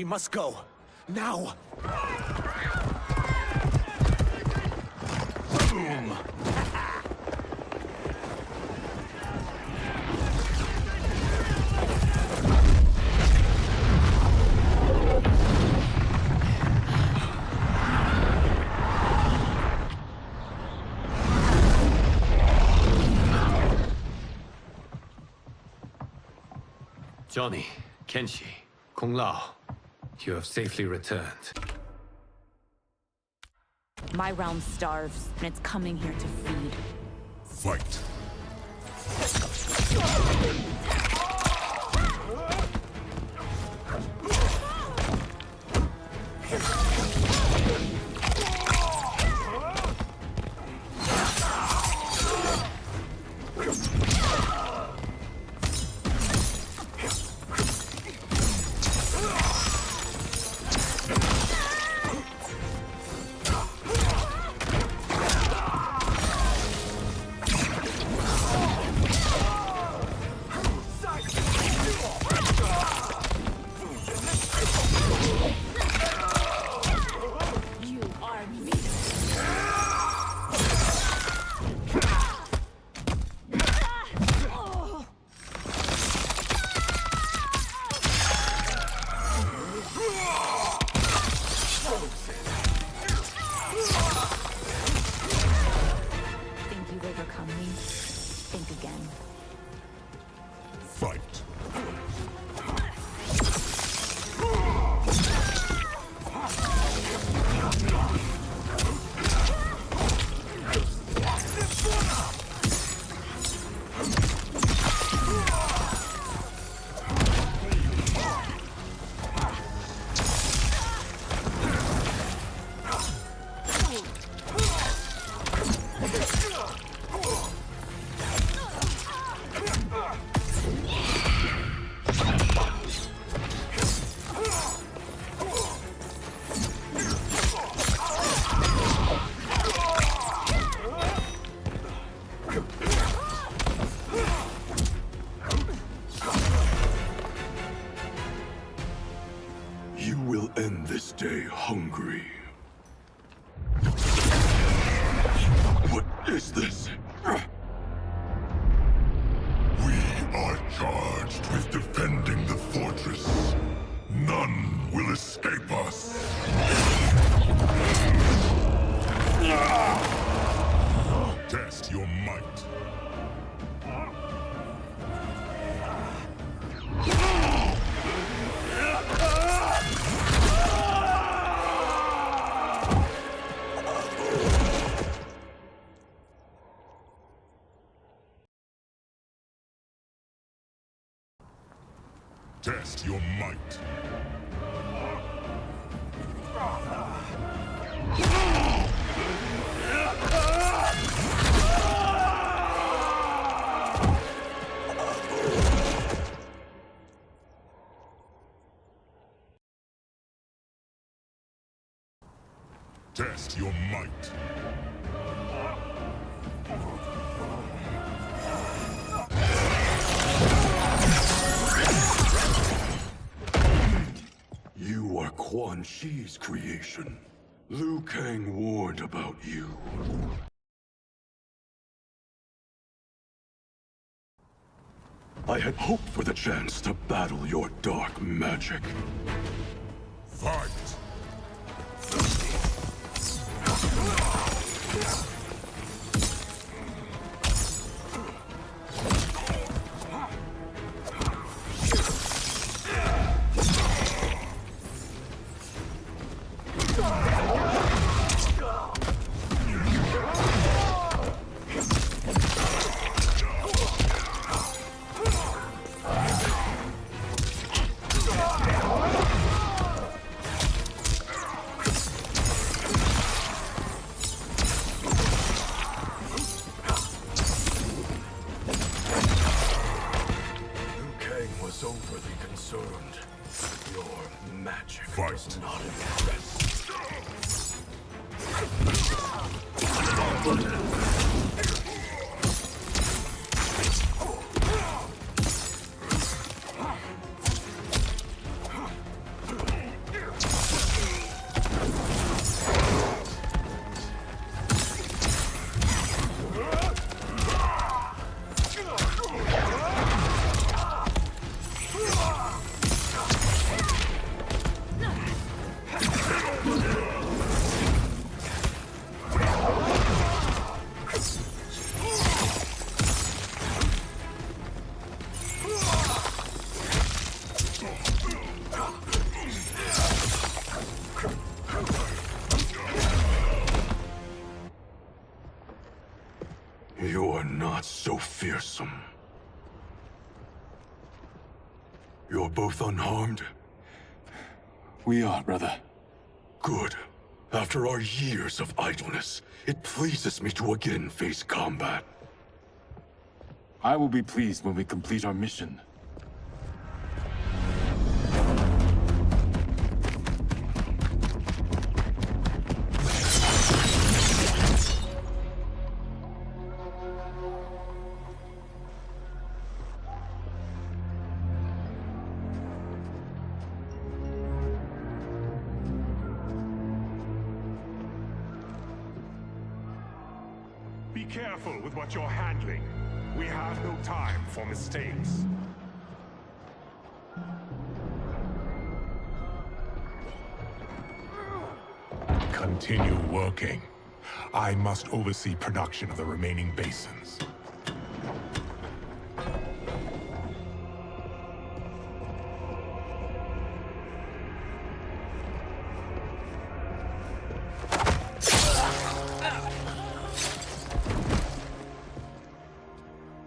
We must go. Now! Boom! Johnny, Kenshi, Kung Lao, you have safely returned. My realm starves, and it's coming here to feed. Fight. Fight. You will end this day hungry. What is this? We are charged with defending the fortress. None will escape us. Test your might. Test your might. Test your might. You are Quan Chi's creation. Liu Kang warned about you. I had hoped for the chance to battle your dark magic. Fight! Overly concerned. Your magic does not impress. You are not so fearsome. You're both unharmed? We are, brother. Good. After our years of idleness, it pleases me to again face combat. I will be pleased when we complete our mission. Be careful with what you're handling. We have no time for mistakes. Continue working. I must oversee production of the remaining basins.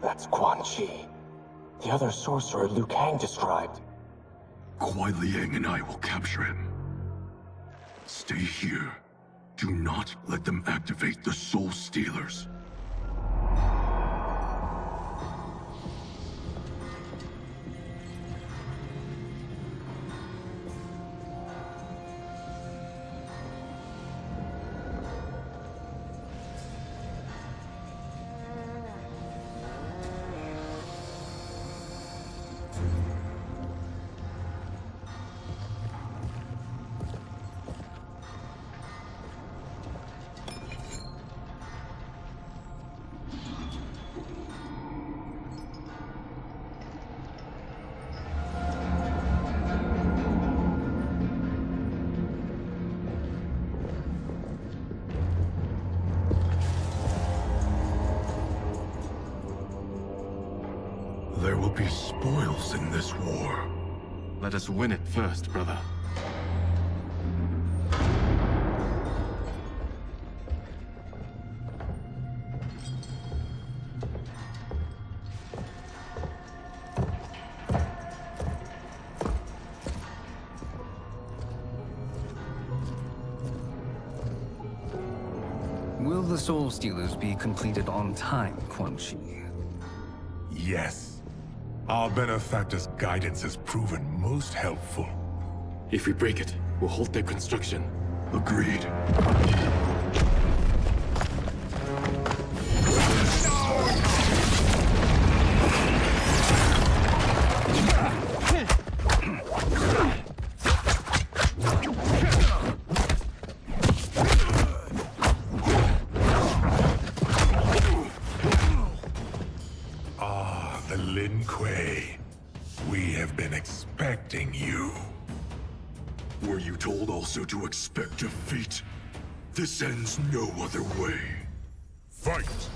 That's Quan Chi. The other sorcerer Liu Kang described. Kuai Liang and I will capture him. Stay here. Do not let them activate the Soul Stealers. There will be spoils in this war. Let us win it first, brother. Will the Soul Stealers be completed on time, Quan Chi? Yes. Our benefactor's guidance has proven most helpful. If we break it, we'll halt their construction. Agreed. The Lin Kuei. We have been expecting you. Were you told also to expect defeat? This ends no other way. Fight!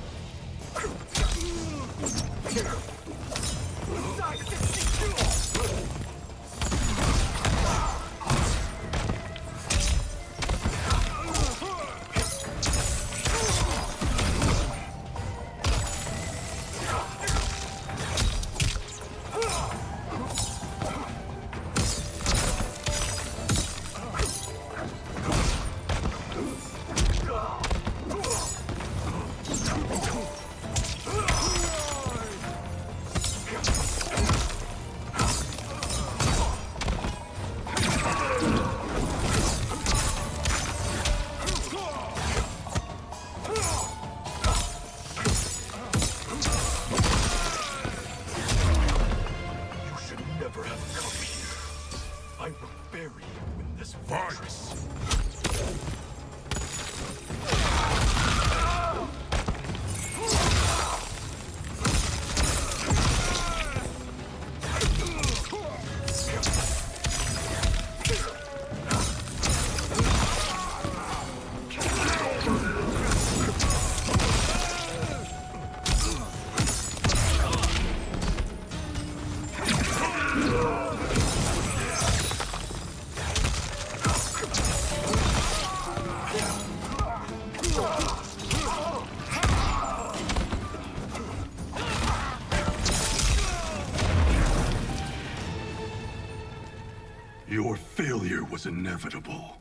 Your failure was inevitable.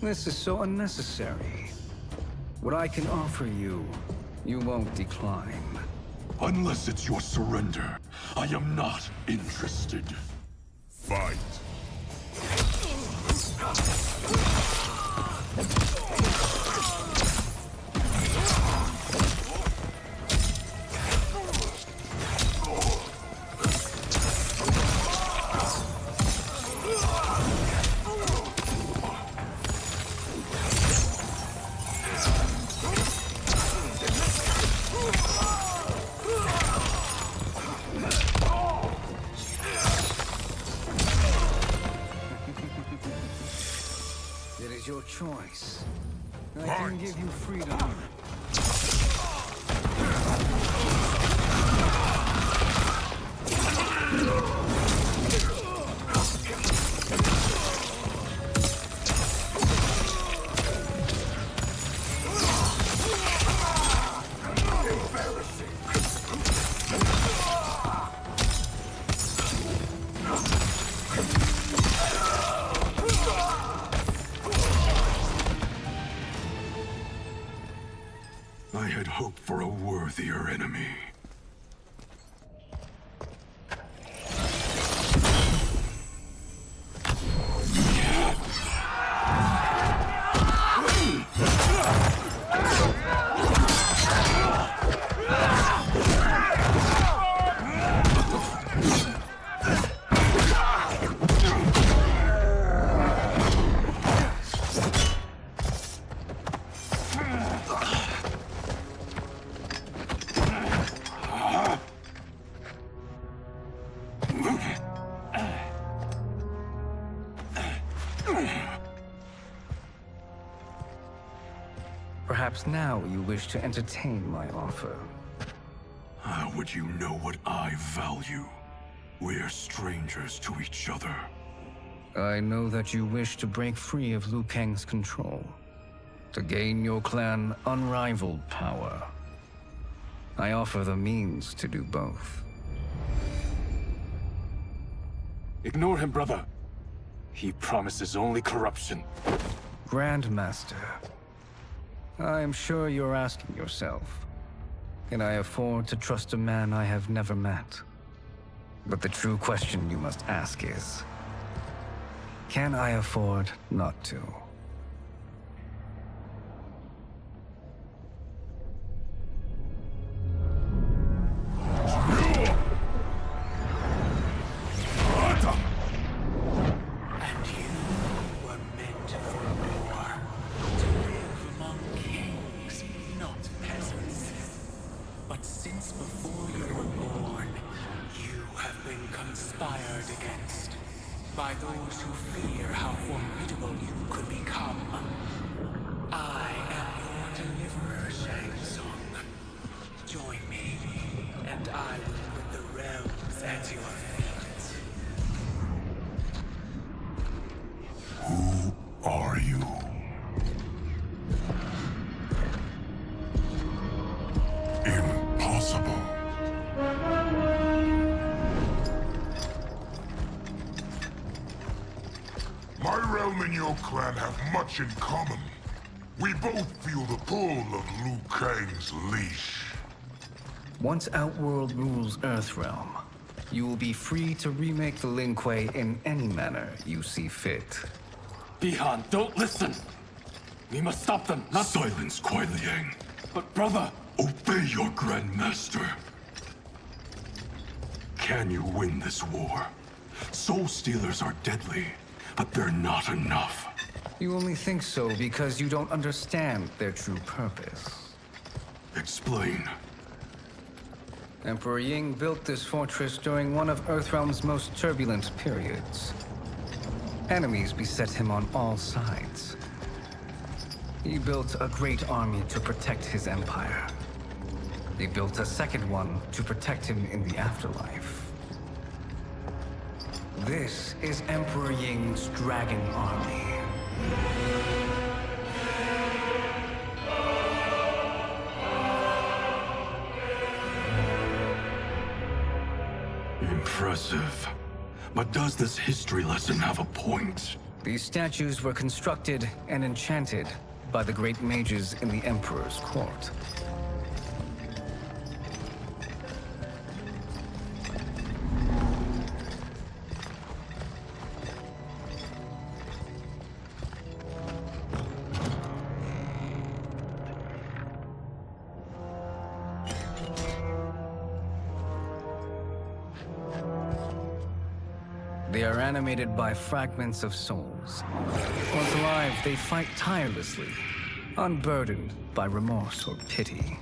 This is so unnecessary. What I can offer you, you won't decline. Unless it's your surrender, I am not interested. Fight. It is your choice. I can give you freedom. I had hoped for a worthier enemy. Perhaps now you wish to entertain my offer. How would you know what I value? We're strangers to each other. I know that you wish to break free of Liu Kang's control, to gain your clan unrivaled power. I offer the means to do both. Ignore him, brother. He promises only corruption. Grandmaster, I am sure you're asking yourself, can I afford to trust a man I have never met? But the true question you must ask is, can I afford not to? By those who fear how formidable you could become. I am your deliverer, Shang Tsung. Join me, and I will put the realms at your feet. Who are you? Impossible. My realm and your clan have much in common. We both feel the pull of Liu Kang's leash. Once Outworld rules Earthrealm, you will be free to remake the Lin Kuei in any manner you see fit. Bihan, don't listen! We must stop them, not— Silence, Kuai Liang. But brother! Obey your Grandmaster. Can you win this war? Soul Stealers are deadly, but they're not enough. You only think so because you don't understand their true purpose. Explain. Emperor Ying built this fortress during one of Earthrealm's most turbulent periods. Enemies beset him on all sides. He built a great army to protect his empire. He built a second one to protect him in the afterlife. This is Emperor Ying's Dragon Army. Impressive. But does this history lesson have a point? These statues were constructed and enchanted by the great mages in the Emperor's court. They are animated by fragments of souls. Once alive, they fight tirelessly, unburdened by remorse or pity.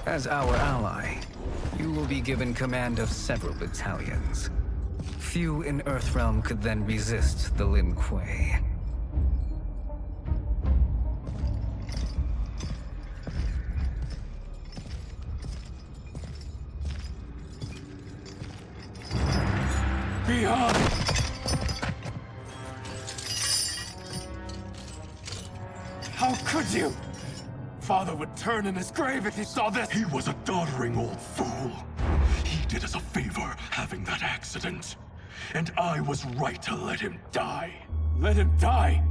As our ally, you will be given command of several battalions. Few in Earthrealm could then resist the Lin Kuei. Beyond! How could you? Father would turn in his grave if he saw this! He was a doddering old fool. He did us a favor having that accident. And I was right to let him die. Let him die?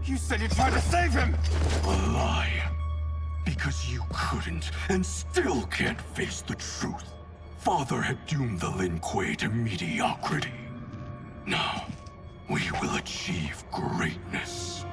You said you tried to save him! A lie. Because you couldn't and still can't face the truth. Father had doomed the Lin Kuei to mediocrity. Now, we will achieve greatness.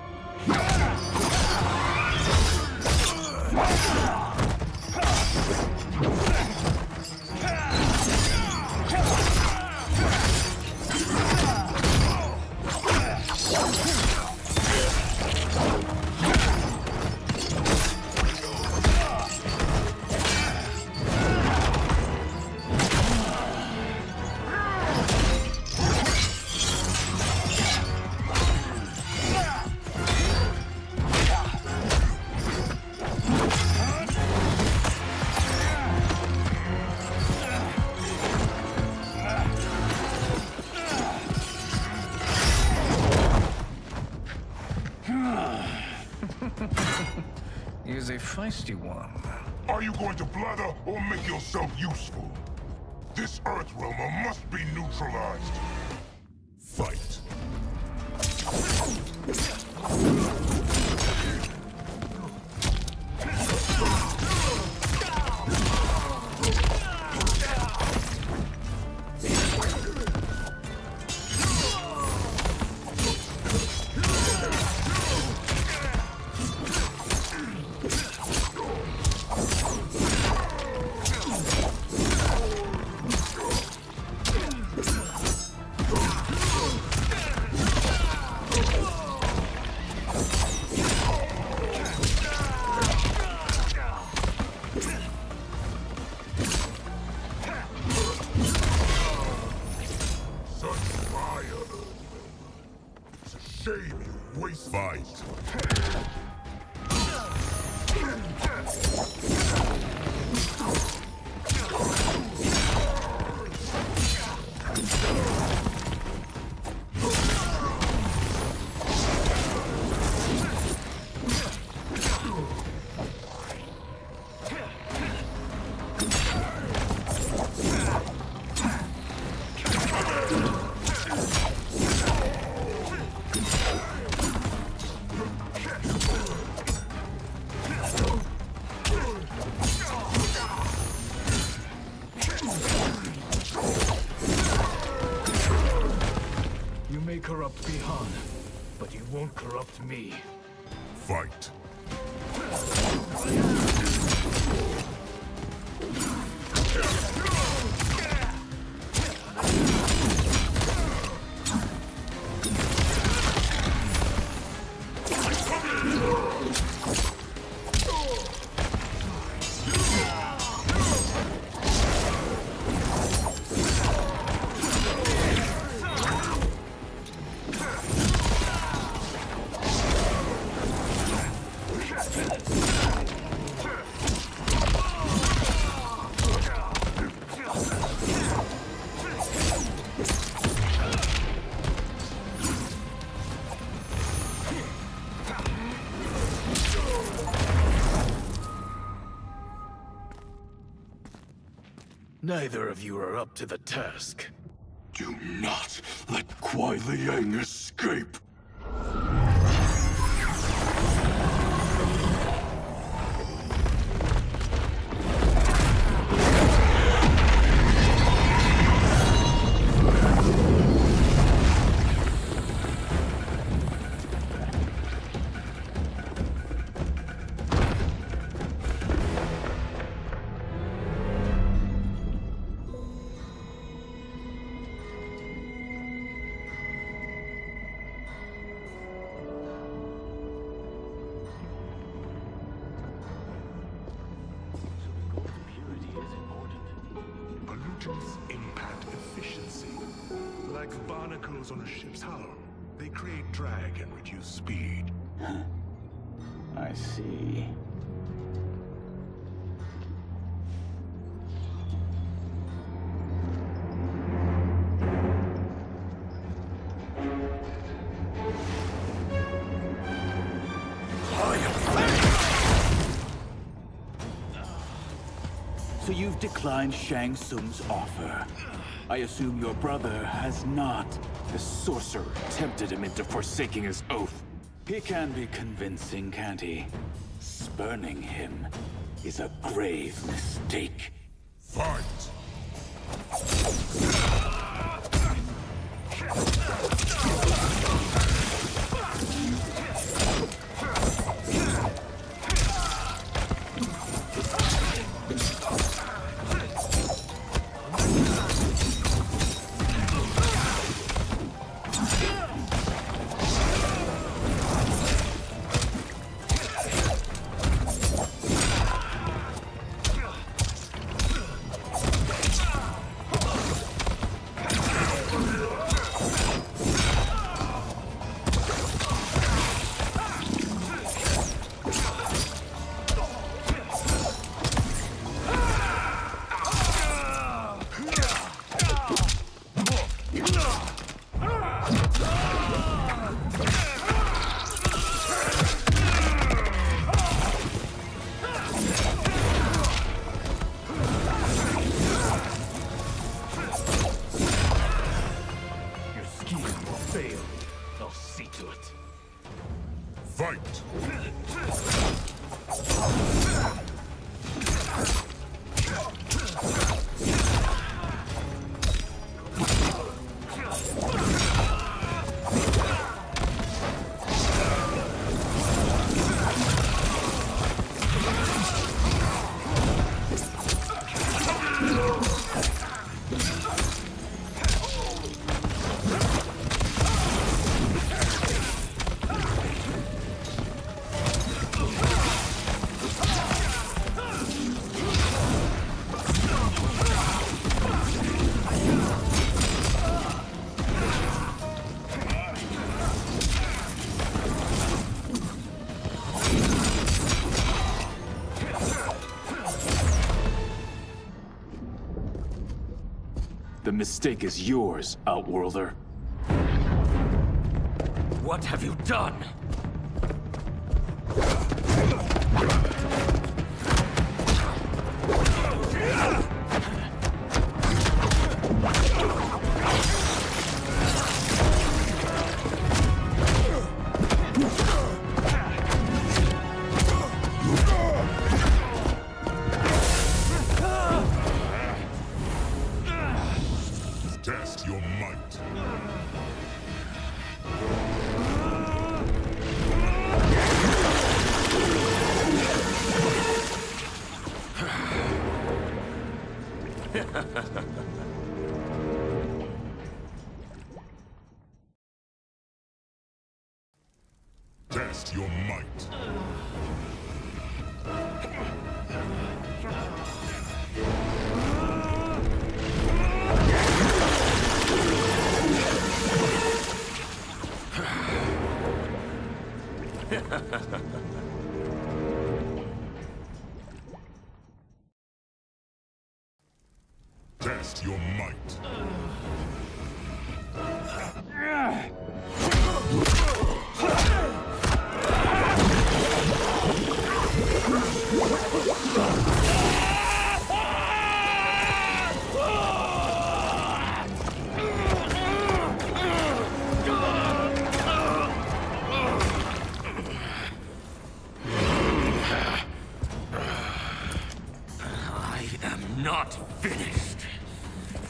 He is a feisty one. Are you going to blather or make yourself useful? This Earthrealmer must be neutralized. Fight. Shame you waste fight. You may corrupt Bihan, but you won't corrupt me. Fight. Neither of you are up to the task. Do not let Kuai Liang escape! Pollutants impact efficiency. Like barnacles on a ship's hull, they create drag and reduce speed. I see. So you've declined Shang Tsung's offer. I assume your brother has not. The sorcerer tempted him into forsaking his oath. He can be convincing, can't he? Spurning him is a grave mistake. Fight! Fight! The mistake is yours, Outworlder. What have you done? Test your might. Test your might. Test your might.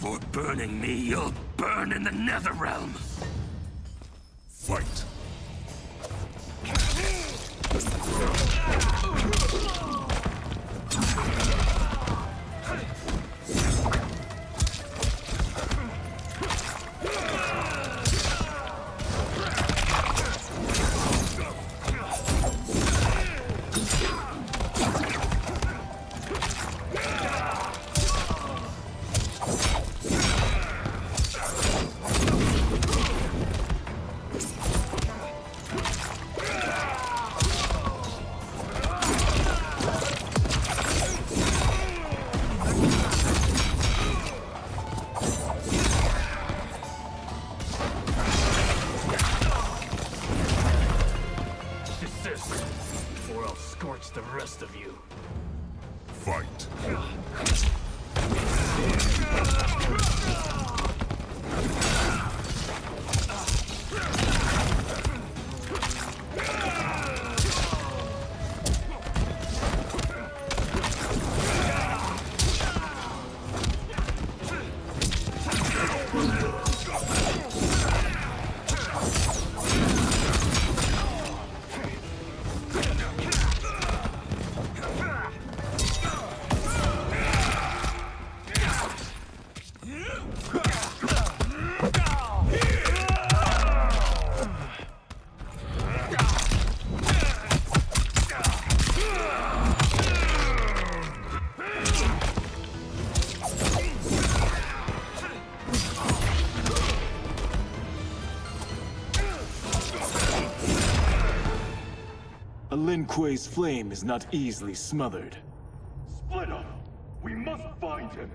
For burning me, you'll burn in the Netherrealm. Fight. Or I'll scorch the rest of you. Fight. Lin Kuei's flame is not easily smothered. Split up! We must find him!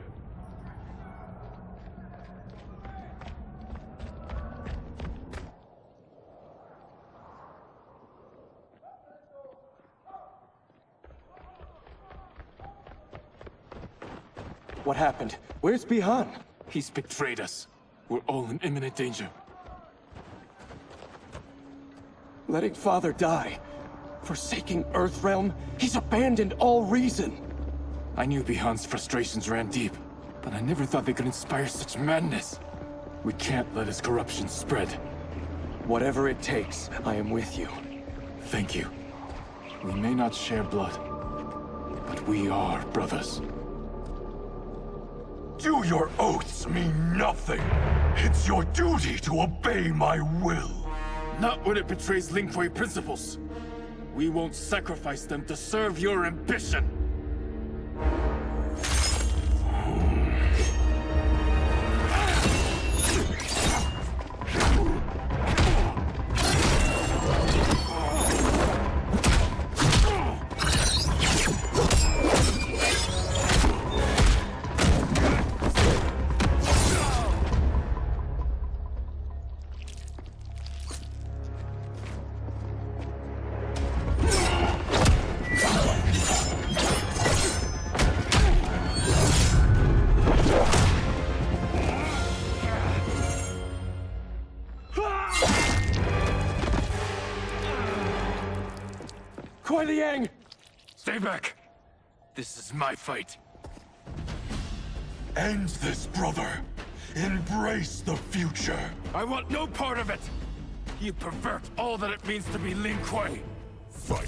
What happened? Where's Bihan? He's betrayed us. We're all in imminent danger. Letting Father die. Forsaking Earthrealm? He's abandoned all reason! I knew Bihan's frustrations ran deep, but I never thought they could inspire such madness. We can't let his corruption spread. Whatever it takes, I am with you. Thank you. We may not share blood, but we are brothers. Do your oaths mean nothing? It's your duty to obey my will. Not when it betrays Lin Kuei principles. We won't sacrifice them to serve your ambition! Kuei Liang! Stay back! This is my fight. End this, brother. Embrace the future. I want no part of it! You pervert all that it means to be Lin Kuei! Fight.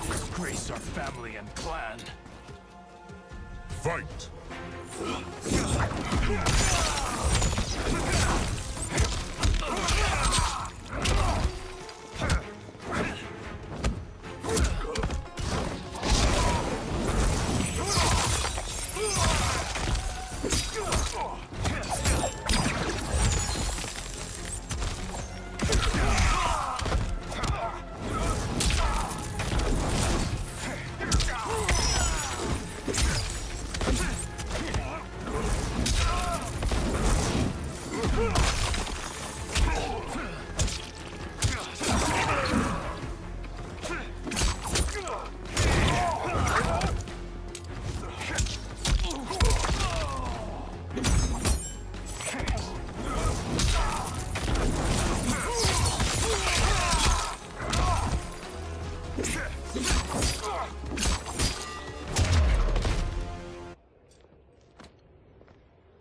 Disgrace our family and clan. Fight.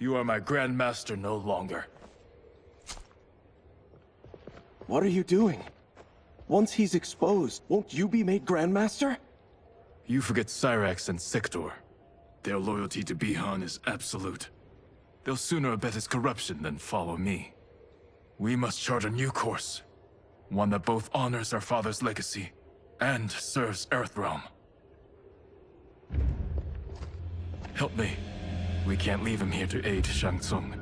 You are my Grand Master no longer. What are you doing? Once he's exposed, won't you be made Grandmaster? You forget Cyrax and Sector. Their loyalty to Bihan is absolute. They'll sooner abet his corruption than follow me. We must chart a new course. One that both honors our father's legacy and serves Earthrealm. Help me. We can't leave him here to aid Shang Tsung.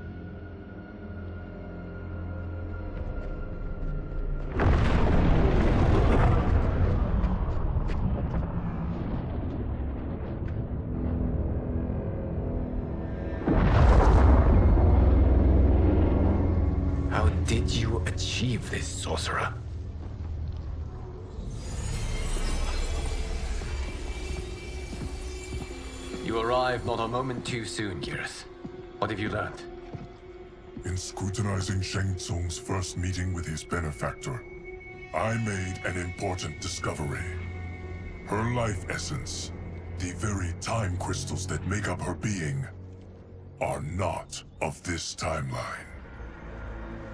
How did you achieve this, sorcerer? You arrived not a moment too soon, Geras. What have you learned? In scrutinizing Shang Tsung's first meeting with his benefactor, I made an important discovery. Her life essence, the very time crystals that make up her being, are not of this timeline.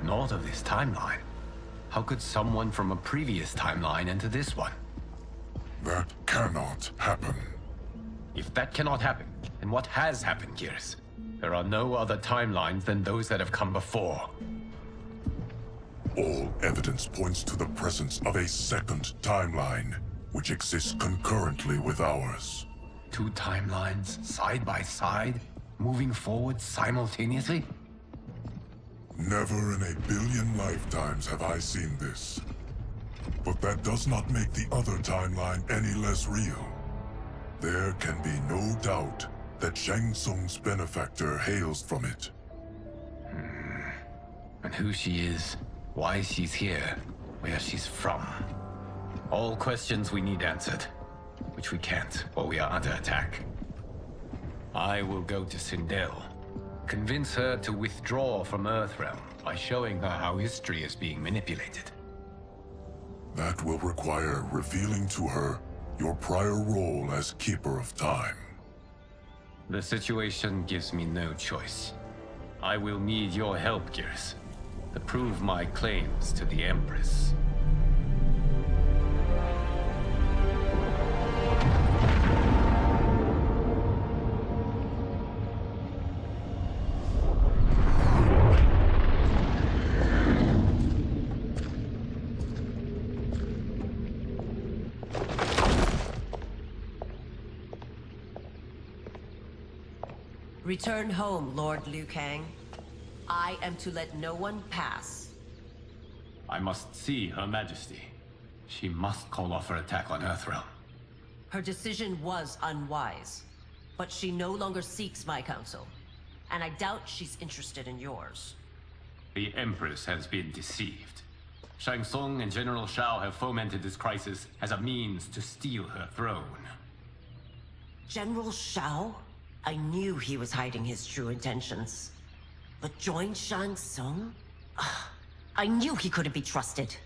Not of this timeline? How could someone from a previous timeline enter this one? That cannot happen. If that cannot happen, then what has happened, Geras? There are no other timelines than those that have come before. All evidence points to the presence of a second timeline, which exists concurrently with ours. Two timelines, side by side, moving forward simultaneously? Never in a billion lifetimes have I seen this. But that does not make the other timeline any less real. There can be no doubt that Shang Tsung's benefactor hails from it. And who she is, why she's here, where she's from. All questions we need answered, which we can't while we are under attack. I will go to Sindel, convince her to withdraw from Earthrealm by showing her how history is being manipulated. That will require revealing to her your prior role as Keeper of Time. The situation gives me no choice. I will need your help, Geras, to prove my claims to the Empress. Return home, Lord Liu Kang. I am to let no one pass. I must see Her Majesty. She must call off her attack on Earthrealm. Her decision was unwise, but she no longer seeks my counsel, and I doubt she's interested in yours. The Empress has been deceived. Shang Tsung and General Shao have fomented this crisis as a means to steal her throne. General Shao? I knew he was hiding his true intentions. But join Shang Tsung? I knew he couldn't be trusted.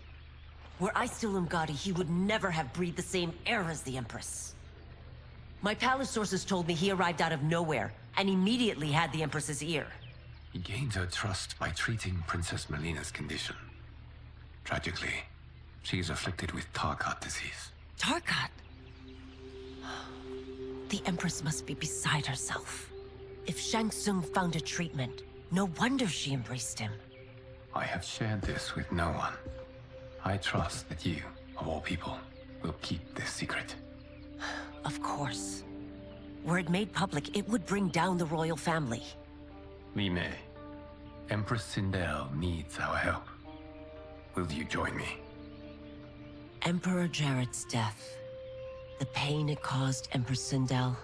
Were I still Umgadi, he would never have breathed the same air as the Empress. My palace sources told me he arrived out of nowhere, and immediately had the Empress's ear. He gained her trust by treating Princess Melina's condition. Tragically, she is afflicted with Tarkat disease. Tarkat? The Empress must be beside herself. If Shang Tsung found a treatment, no wonder she embraced him. I have shared this with no one. I trust that you, of all people, will keep this secret. Of course. Were it made public, it would bring down the royal family. Li Mei, Empress Sindel needs our help. Will you join me? Emperor Jarrett's death, the pain it caused Empress Sindel,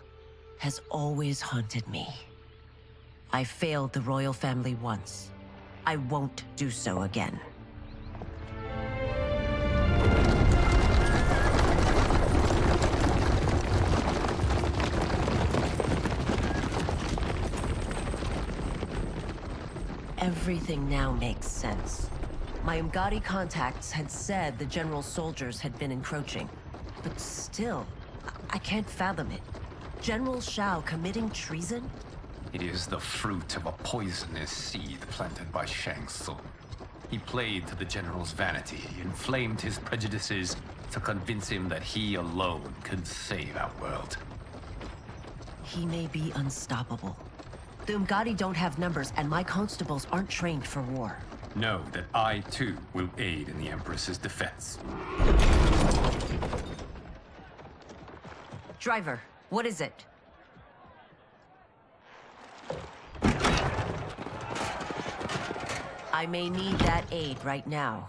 has always haunted me. I failed the royal family once. I won't do so again. Everything now makes sense. My Umgadi contacts had said the general soldiers had been encroaching. But still, I can't fathom it. General Shao committing treason? It is the fruit of a poisonous seed planted by Shang Tsung. He played to the general's vanity, inflamed his prejudices to convince him that he alone could save our world. He may be unstoppable. The Umgadi don't have numbers, and my constables aren't trained for war. Know that I, too, will aid in the Empress's defense. Driver, what is it? I may need that aid right now.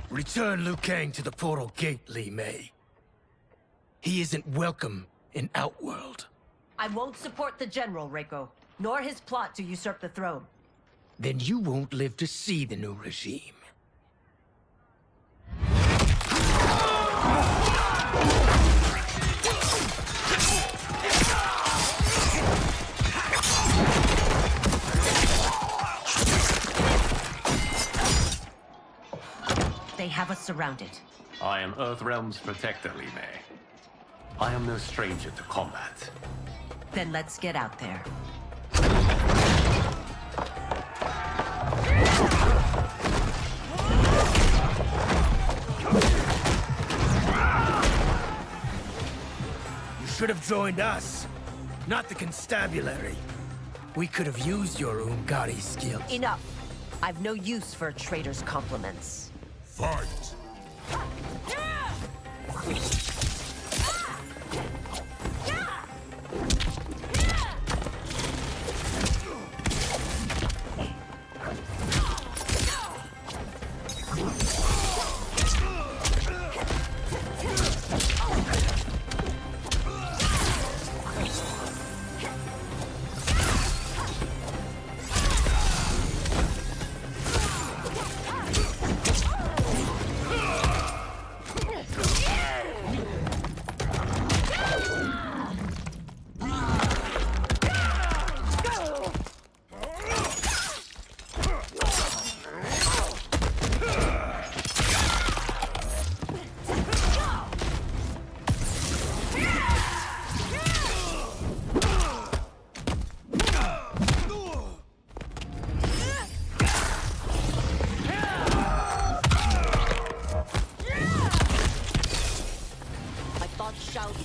Return Liu Kang to the portal gate, Li Mei. He isn't welcome in Outworld. I won't support the General, Reiko, nor his plot to usurp the throne. Then you won't live to see the new regime. They have us surrounded. I am Earthrealm's protector, Li Mei. I am no stranger to combat. Then let's get out there. You should have joined us, not the constabulary. We could have used your Umgadi skills. Enough. I've no use for a traitor's compliments. Fight!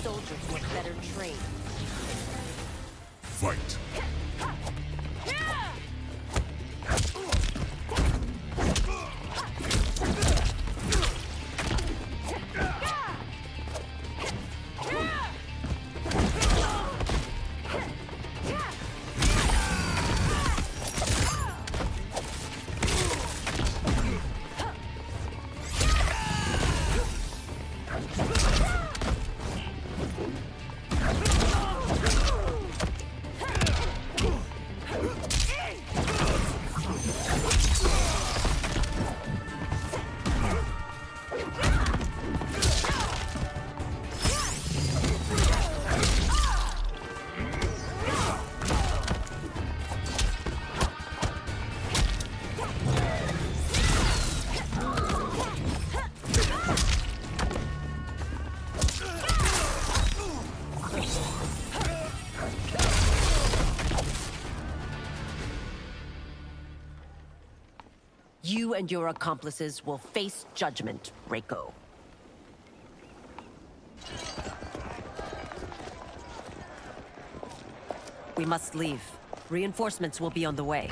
Soldiers were better trained. Fight! You and your accomplices will face judgment, Reiko. We must leave. Reinforcements will be on the way.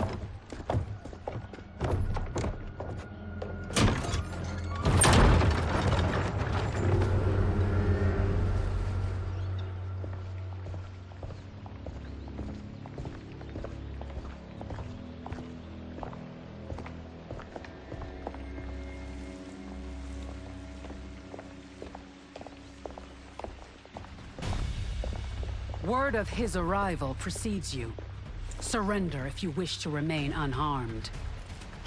Word of his arrival precedes you. Surrender if you wish to remain unharmed.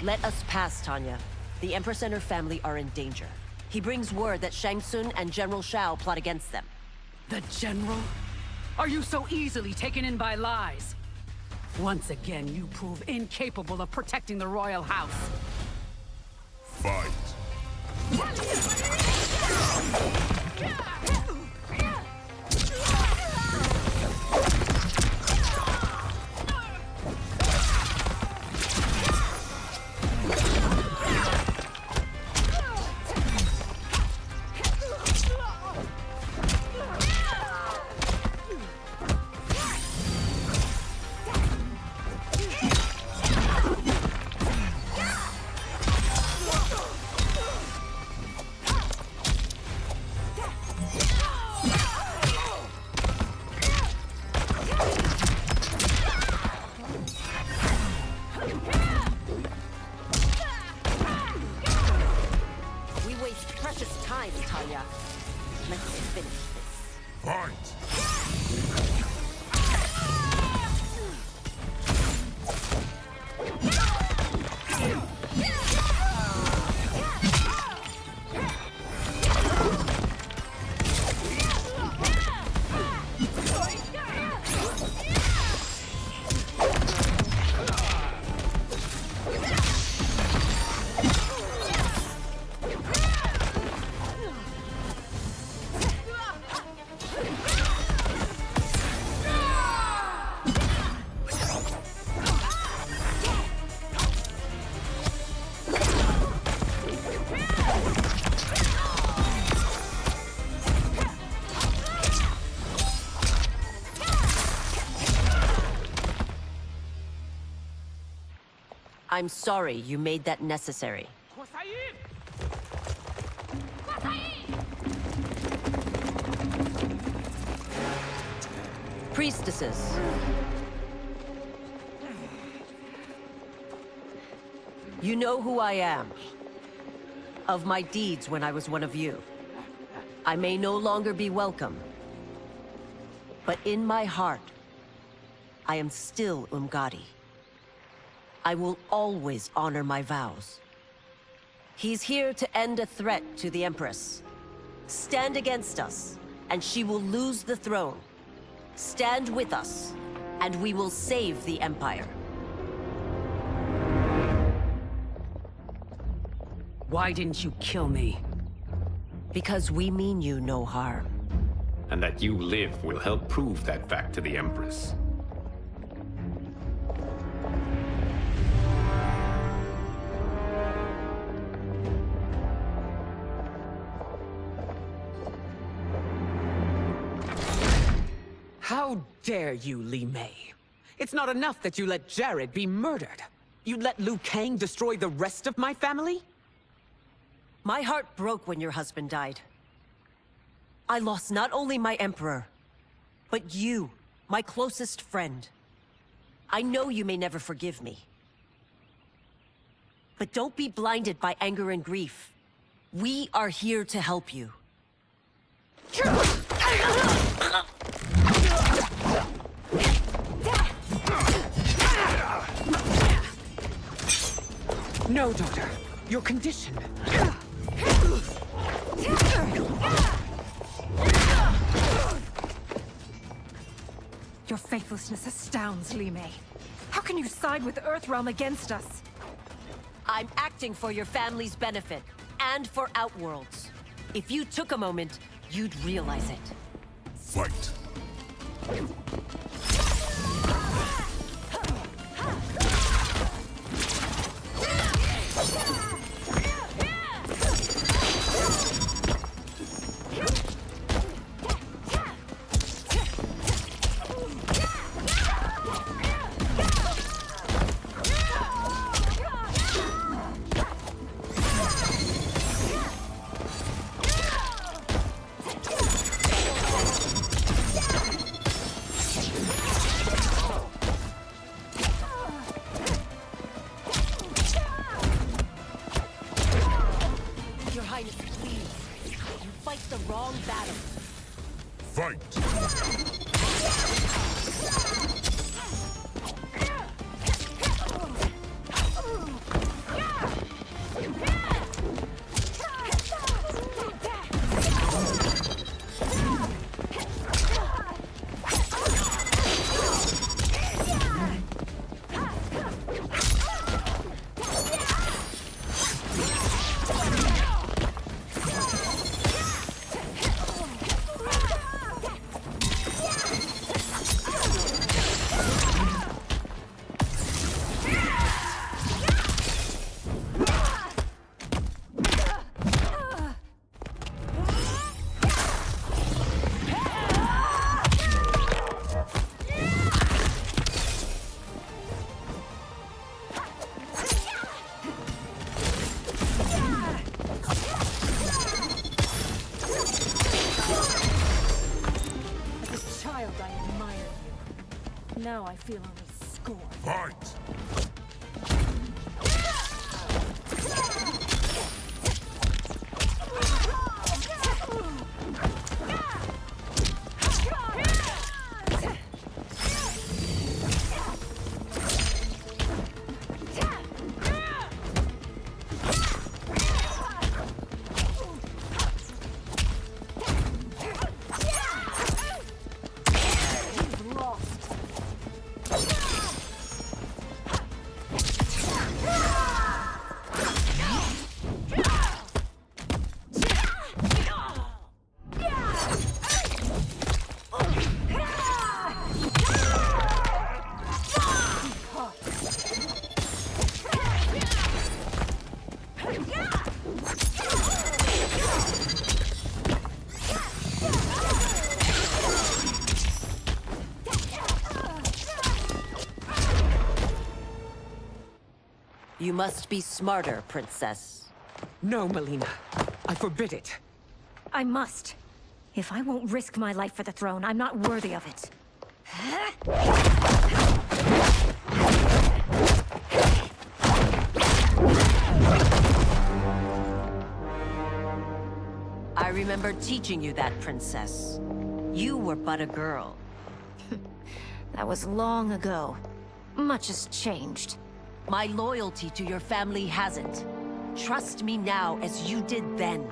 Let us pass, Tanya. The Empress and her family are in danger. He brings word that Shang Tsung and General Shao plot against them. The General? Are you so easily taken in by lies? Once again, you prove incapable of protecting the royal house. Fight. We waste precious time, Tanya. Let's finish this. Fight. I'm sorry you made that necessary. Priestesses. You know who I am. Of my deeds when I was one of you. I may no longer be welcome. But in my heart, I am still Umgadi. I will always honor my vows. He's here to end a threat to the Empress. Stand against us, and she will lose the throne. Stand with us, and we will save the Empire. Why didn't you kill me? Because we mean you no harm. And that you live will help prove that fact to the Empress. How dare you, Li Mei? It's not enough that you let Jared be murdered. You'd let Liu Kang destroy the rest of my family? My heart broke when your husband died. I lost not only my emperor, but you, my closest friend. I know you may never forgive me. But don't be blinded by anger and grief. We are here to help you. No, daughter. Your condition. Your faithlessness astounds, Li Mei. How can you side with Earthrealm against us? I'm acting for your family's benefit, and for Outworld's. If you took a moment, you'd realize it. Fight. Your Highness, please. You fight the wrong battle. Fight. Now I feel only scorn. Fight! You must be smarter, Princess. No, Melina. I forbid it. I must. If I won't risk my life for the throne, I'm not worthy of it. I remember teaching you that, Princess. You were but a girl. That was long ago. Much has changed. My loyalty to your family hasn't. Trust me now as you did then.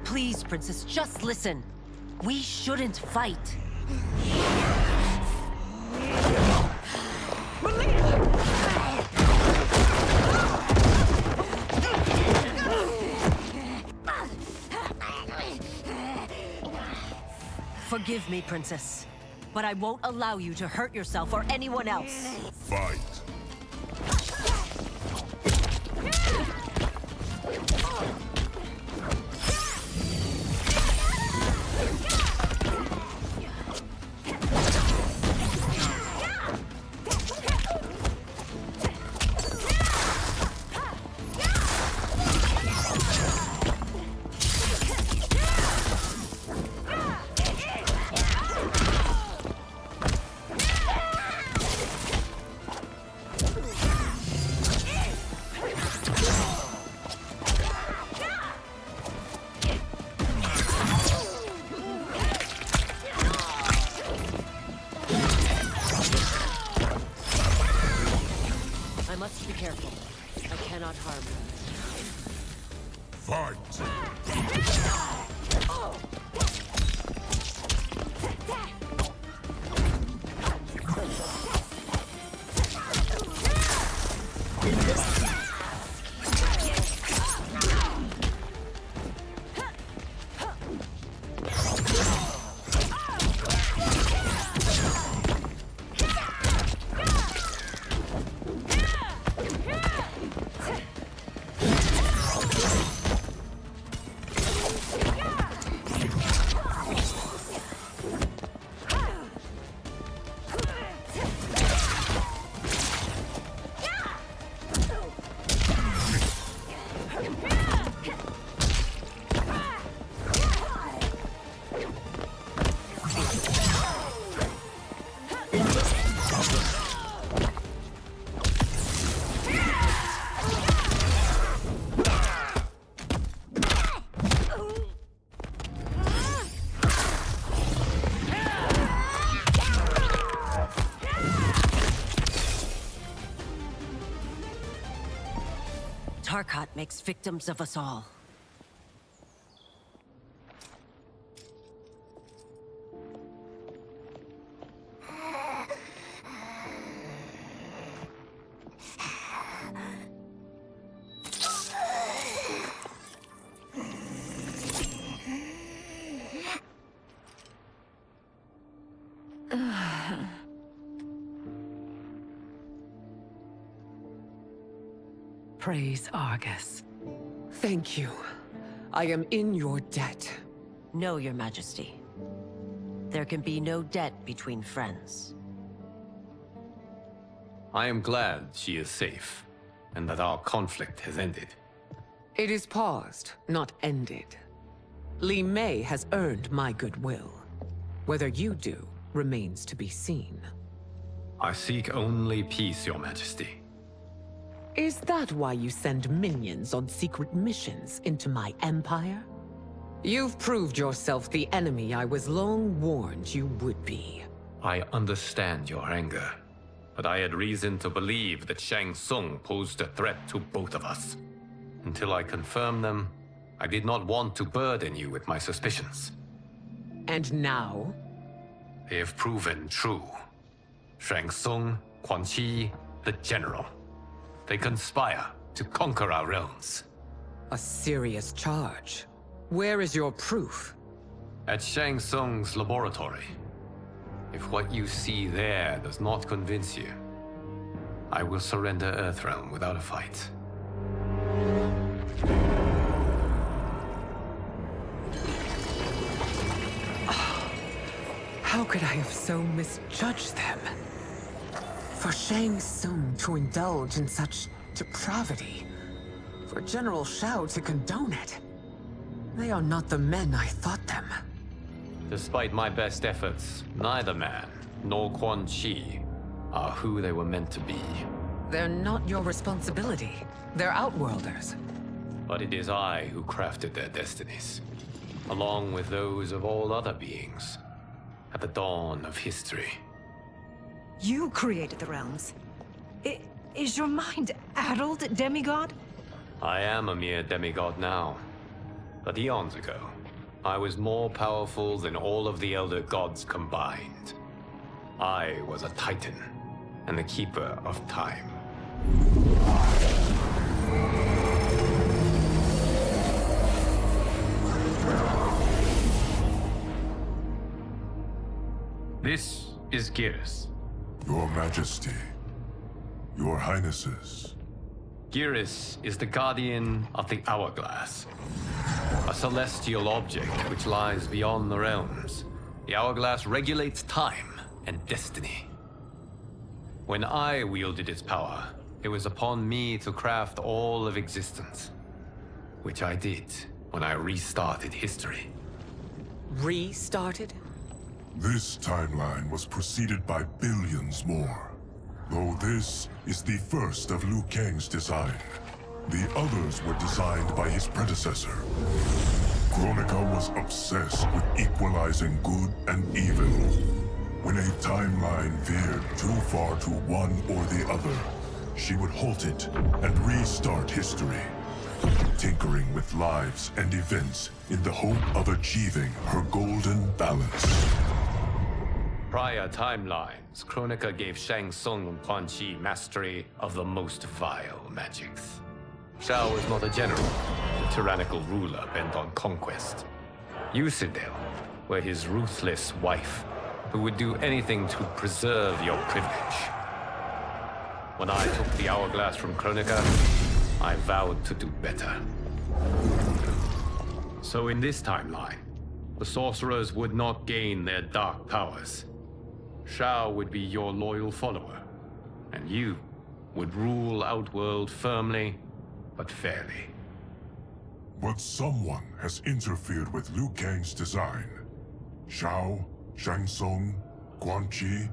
Please, Princess, just listen. We shouldn't fight. Forgive me, Princess, but I won't allow you to hurt yourself or anyone else. Fight! I must be careful. I cannot harm you. Fight! Tarkat makes victims of us all. Praise Argus. Thank you. I am in your debt. No, Your Majesty. There can be no debt between friends. I am glad she is safe, and that our conflict has ended. It is paused, not ended. Li Mei has earned my goodwill. Whether you do remains to be seen. I seek only peace, Your Majesty. Is that why you send minions on secret missions into my empire? You've proved yourself the enemy I was long warned you would be. I understand your anger, but I had reason to believe that Shang Tsung posed a threat to both of us. Until I confirmed them, I did not want to burden you with my suspicions. And now? They have proven true. Shang Tsung, Quan Chi, the General. They conspire to conquer our realms. A serious charge. Where is your proof? At Shang Tsung's laboratory. If what you see there does not convince you, I will surrender Earthrealm without a fight. How could I have so misjudged them? For Shang Tsung to indulge in such depravity, for General Shao to condone it, they are not the men I thought them. Despite my best efforts, neither man nor Quan Chi are who they were meant to be. They're not your responsibility. They're Outworlders. But it is I who crafted their destinies, along with those of all other beings, at the dawn of history. You created the realms. Is your mind addled, demigod? I am a mere demigod now, but eons ago, I was more powerful than all of the Elder Gods combined. I was a Titan, and the Keeper of Time. This is Geras. Your Majesty. Your Highnesses. Geras is the guardian of the Hourglass. A celestial object which lies beyond the realms. The Hourglass regulates time and destiny. When I wielded its power, it was upon me to craft all of existence. Which I did when I restarted history. Restarted? This timeline was preceded by billions more. Though this is the first of Liu Kang's design. The others were designed by his predecessor. Kronika was obsessed with equalizing good and evil. When a timeline veered too far to one or the other, she would halt it and restart history, tinkering with lives and events in the hope of achieving her golden balance. Prior timelines, Kronika gave Shang Tsung and Quan Chi mastery of the most vile magics. Shao was not a general, a tyrannical ruler bent on conquest. You, Sindel, were his ruthless wife, who would do anything to preserve your privilege. When I took the Hourglass from Kronika, I vowed to do better. So in this timeline, the sorcerers would not gain their dark powers. Shao would be your loyal follower, and you would rule Outworld firmly, but fairly. But someone has interfered with Liu Kang's design. Shao, Shang Tsung, Quan Chi,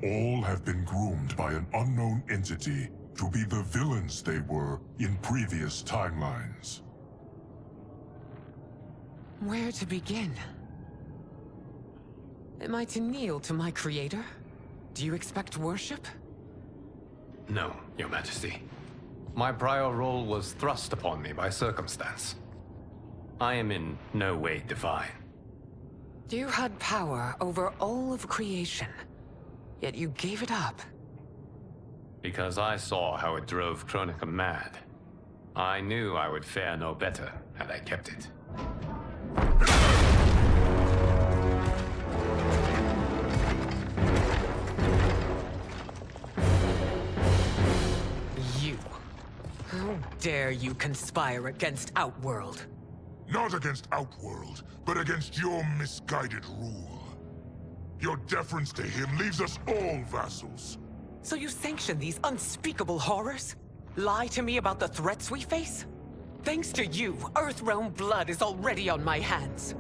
all have been groomed by an unknown entity to be the villains they were in previous timelines. Where to begin? Am I to kneel to my creator? Do you expect worship? No, Your Majesty. My prior role was thrust upon me by circumstance. I am in no way divine. You had power over all of creation, yet you gave it up. Because I saw how it drove Kronika mad. I knew I would fare no better had I kept it. You. How dare you conspire against Outworld? Not against Outworld, but against your misguided rule. Your deference to him leaves us all vassals. So you sanction these unspeakable horrors? Lie to me about the threats we face? Thanks to you, Earthrealm blood is already on my hands.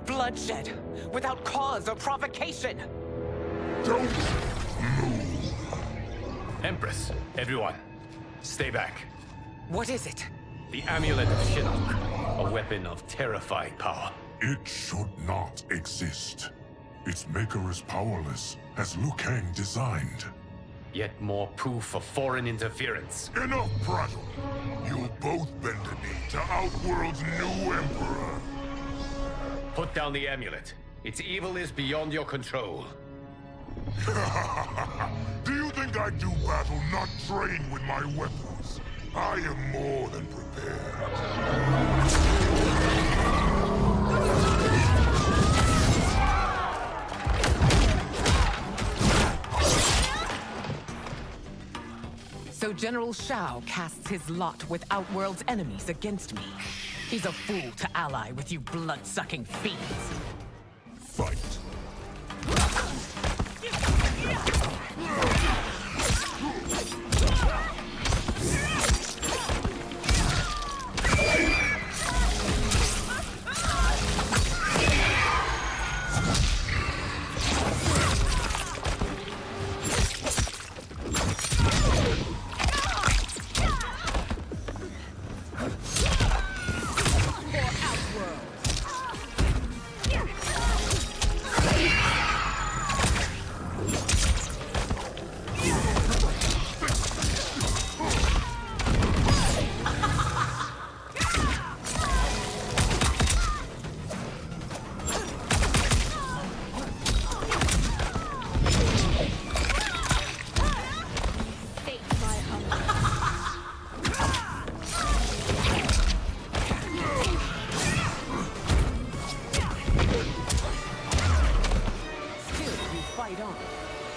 Bloodshed, without cause or provocation. Don't Empress, everyone, stay back. What is it? The Amulet of Shinnok, a weapon of terrifying power. It should not exist. Its maker is powerless, as Liu Kang designed. Yet more proof of foreign interference. Enough prattle! You'll both bend a knee to Outworld's new Emperor. Put down the amulet. Its evil is beyond your control. Do you think I do battle not trained with my weapons? I am more than prepared. So General Shao casts his lot with Outworld's enemies against me. He's a fool to ally with you blood-sucking fiends. Fight.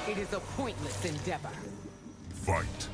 It is a pointless endeavor. Fight.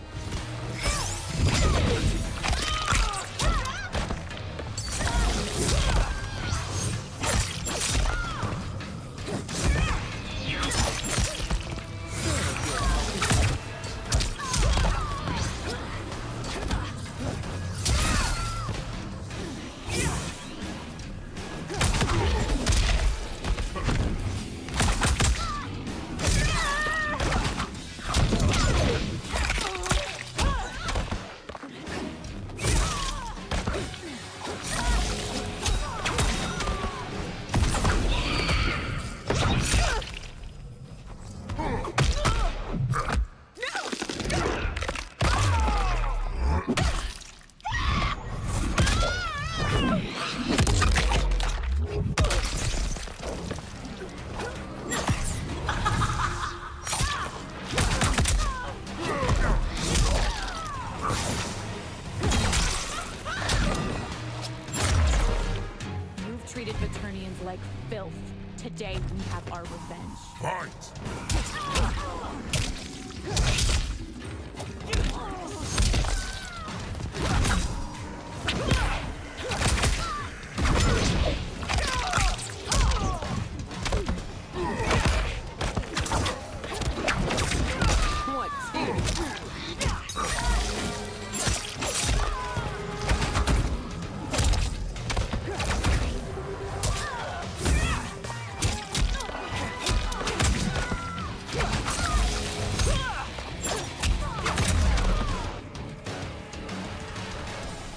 Treated Vaternians like filth. Today we have our revenge. Fight!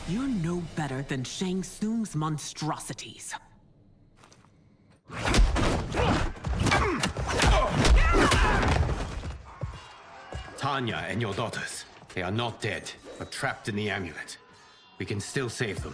You're no better than Shang Tsung's monstrosities. Tanya and your daughters, they are not dead, but trapped in the amulet. We can still save them.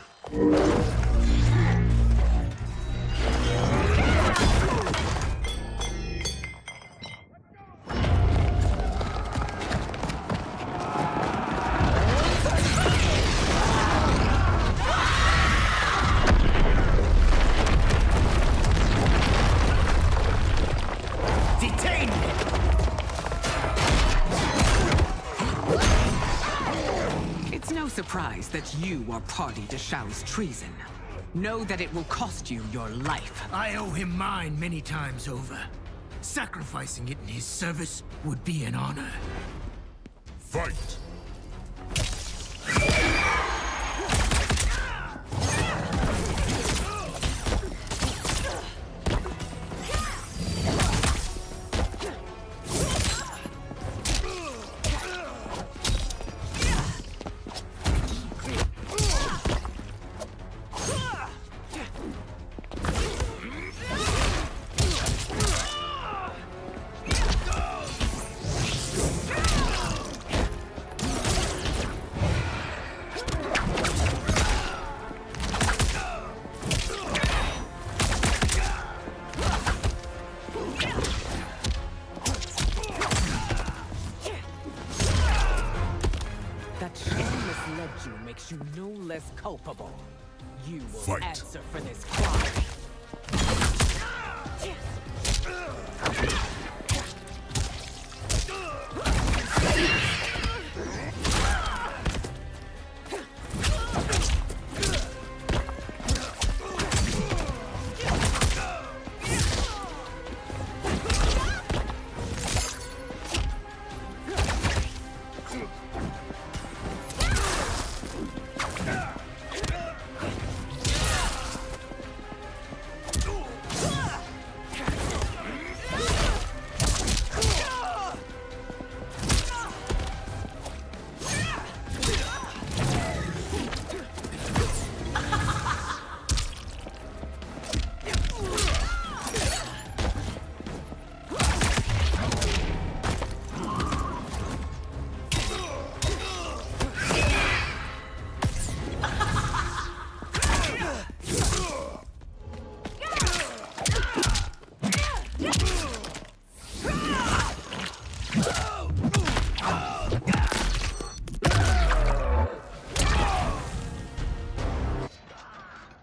Surprised that you are party to Shao's treason. Know that it will cost you your life. I owe him mine many times over. Sacrificing it in his service would be an honor. Fight! That Shang misled you makes you no less culpable. You will answer for this crime.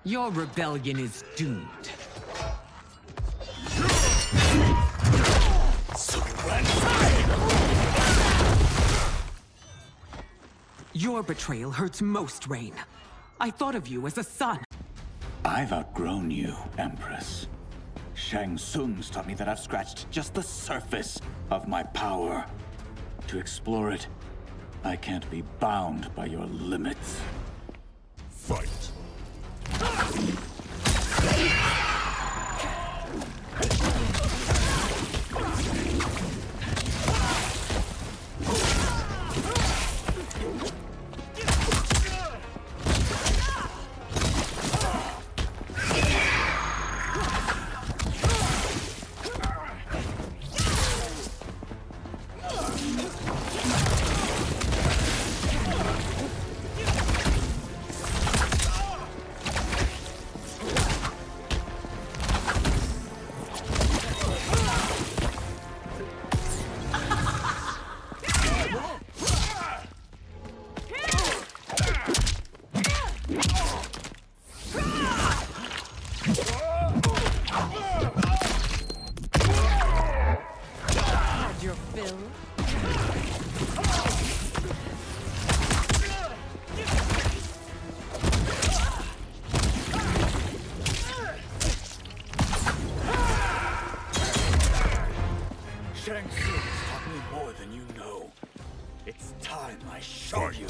Your rebellion is doomed. Your betrayal hurts most, Rain. I thought of you as a son. I've outgrown you, Empress. Shang Tsung's taught me that I've scratched just the surface of my power. To explore it, I can't be bound by your limits. Fight. Shang Tsung taught me more than you know. It's time I show you.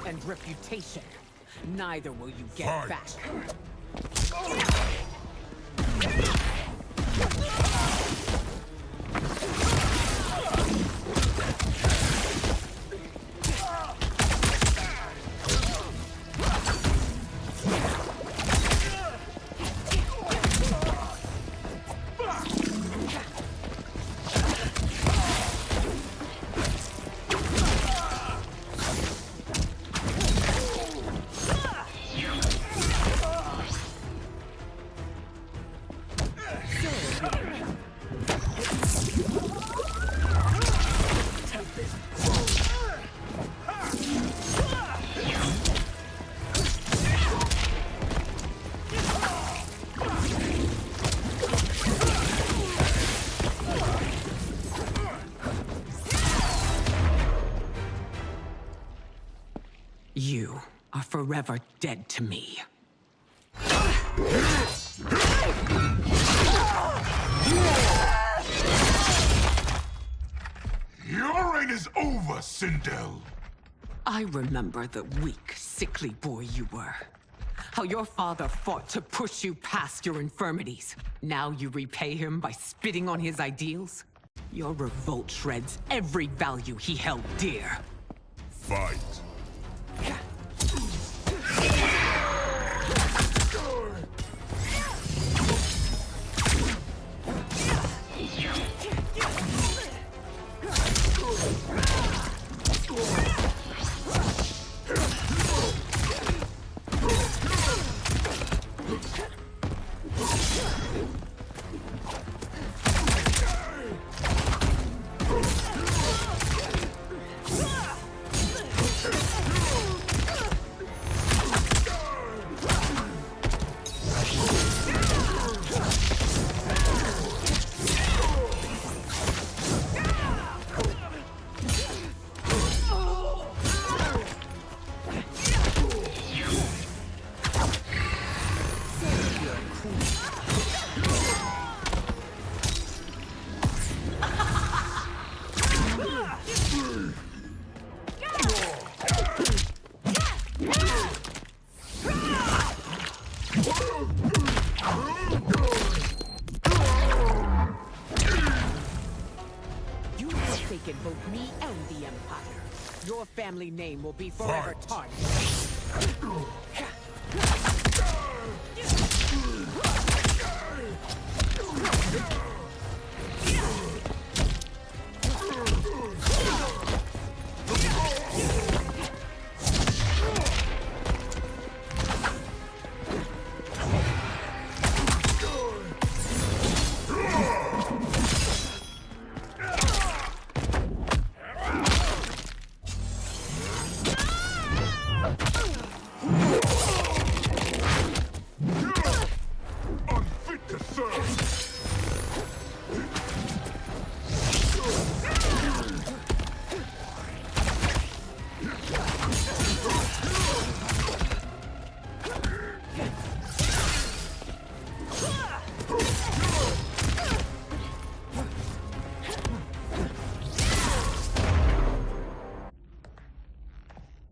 And reputation. Neither will you get back. forever dead to me. Your reign is over, Sindel. I remember the weak, sickly boy you were. How your father fought to push you past your infirmities. Now you repay him by spitting on his ideals? Your revolt shreds every value he held dear. Fight. Both me and the Empire. Your family name will be forever tarnished.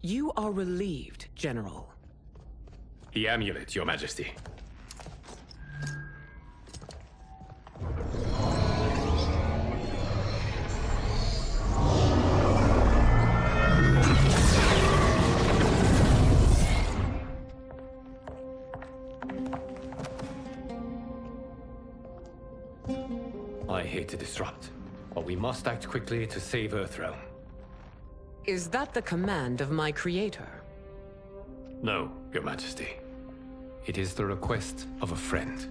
You are relieved, General. The amulet, Your Majesty. I hate to disrupt, but we must act quickly to save Earthrealm. Is that the command of my creator? No, Your Majesty. It is the request of a friend.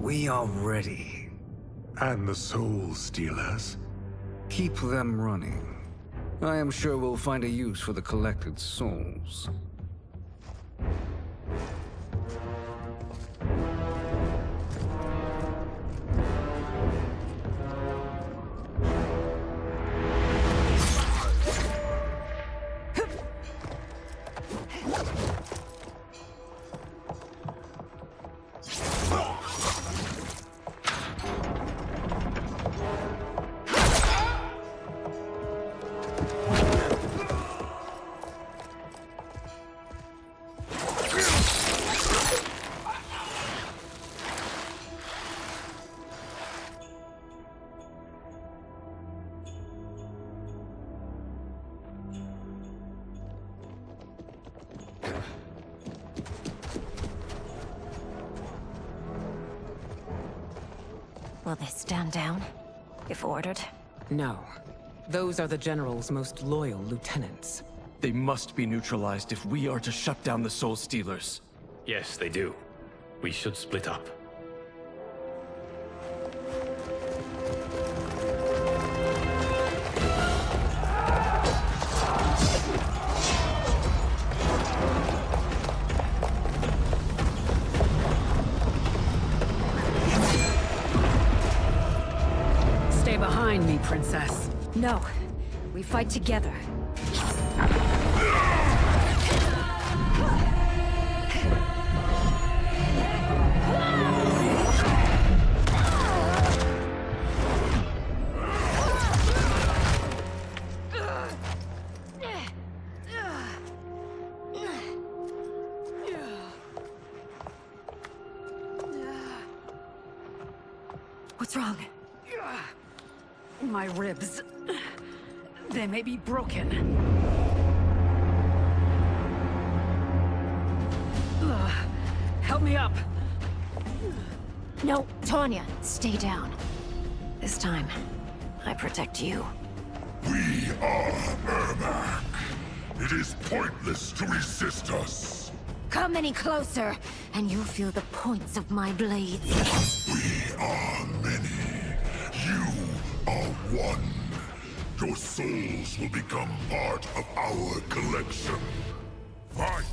We are ready. And the Soul Stealers? Keep them running. I am sure we'll find a use for the collected souls. Will they stand down, if ordered? No. Those are the General's most loyal lieutenants. They must be neutralized if we are to shut down the Soul Stealers. Yes, they do. We should split up. Princess. No. We fight together. What's wrong? My ribs. They may be broken. Help me up. No, Tanya, stay down. This time, I protect you. We are Ermac. It is pointless to resist us. Come any closer, and you'll feel the points of my blades. We are many. You are one. Your souls will become part of our collection. Fight!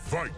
Fight!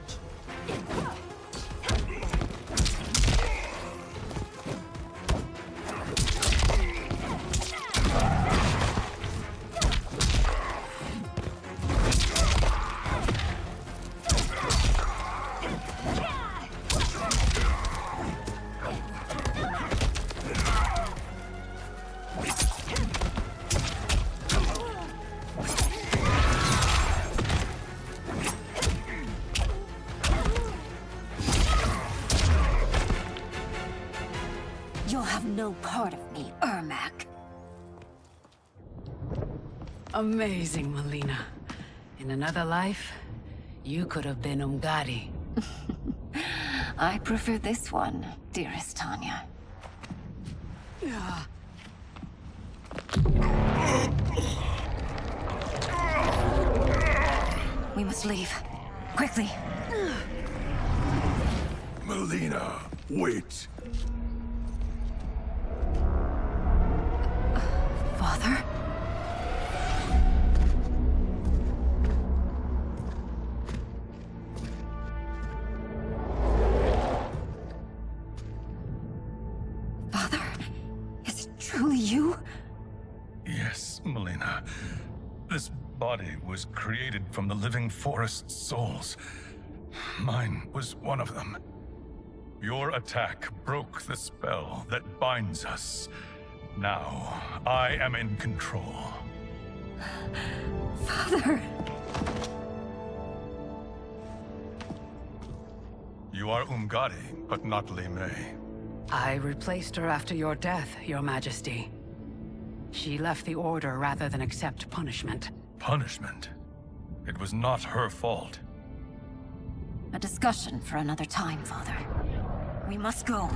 You'll have no part of me, Ermac. Amazing, Melina. In another life, you could have been Umgadi. I prefer this one, dearest Tanya. We must leave. Quickly. Melina, wait. Father? Father? Is it truly you? Yes, Melina. This body was created from the living forest's souls. Mine was one of them. Your attack broke the spell that binds us. Now, I am in control. Father! You are Umgadi, but not Li Mei. I replaced her after your death, Your Majesty. She left the Order rather than accept punishment. Punishment? It was not her fault. A discussion for another time, Father. We must go.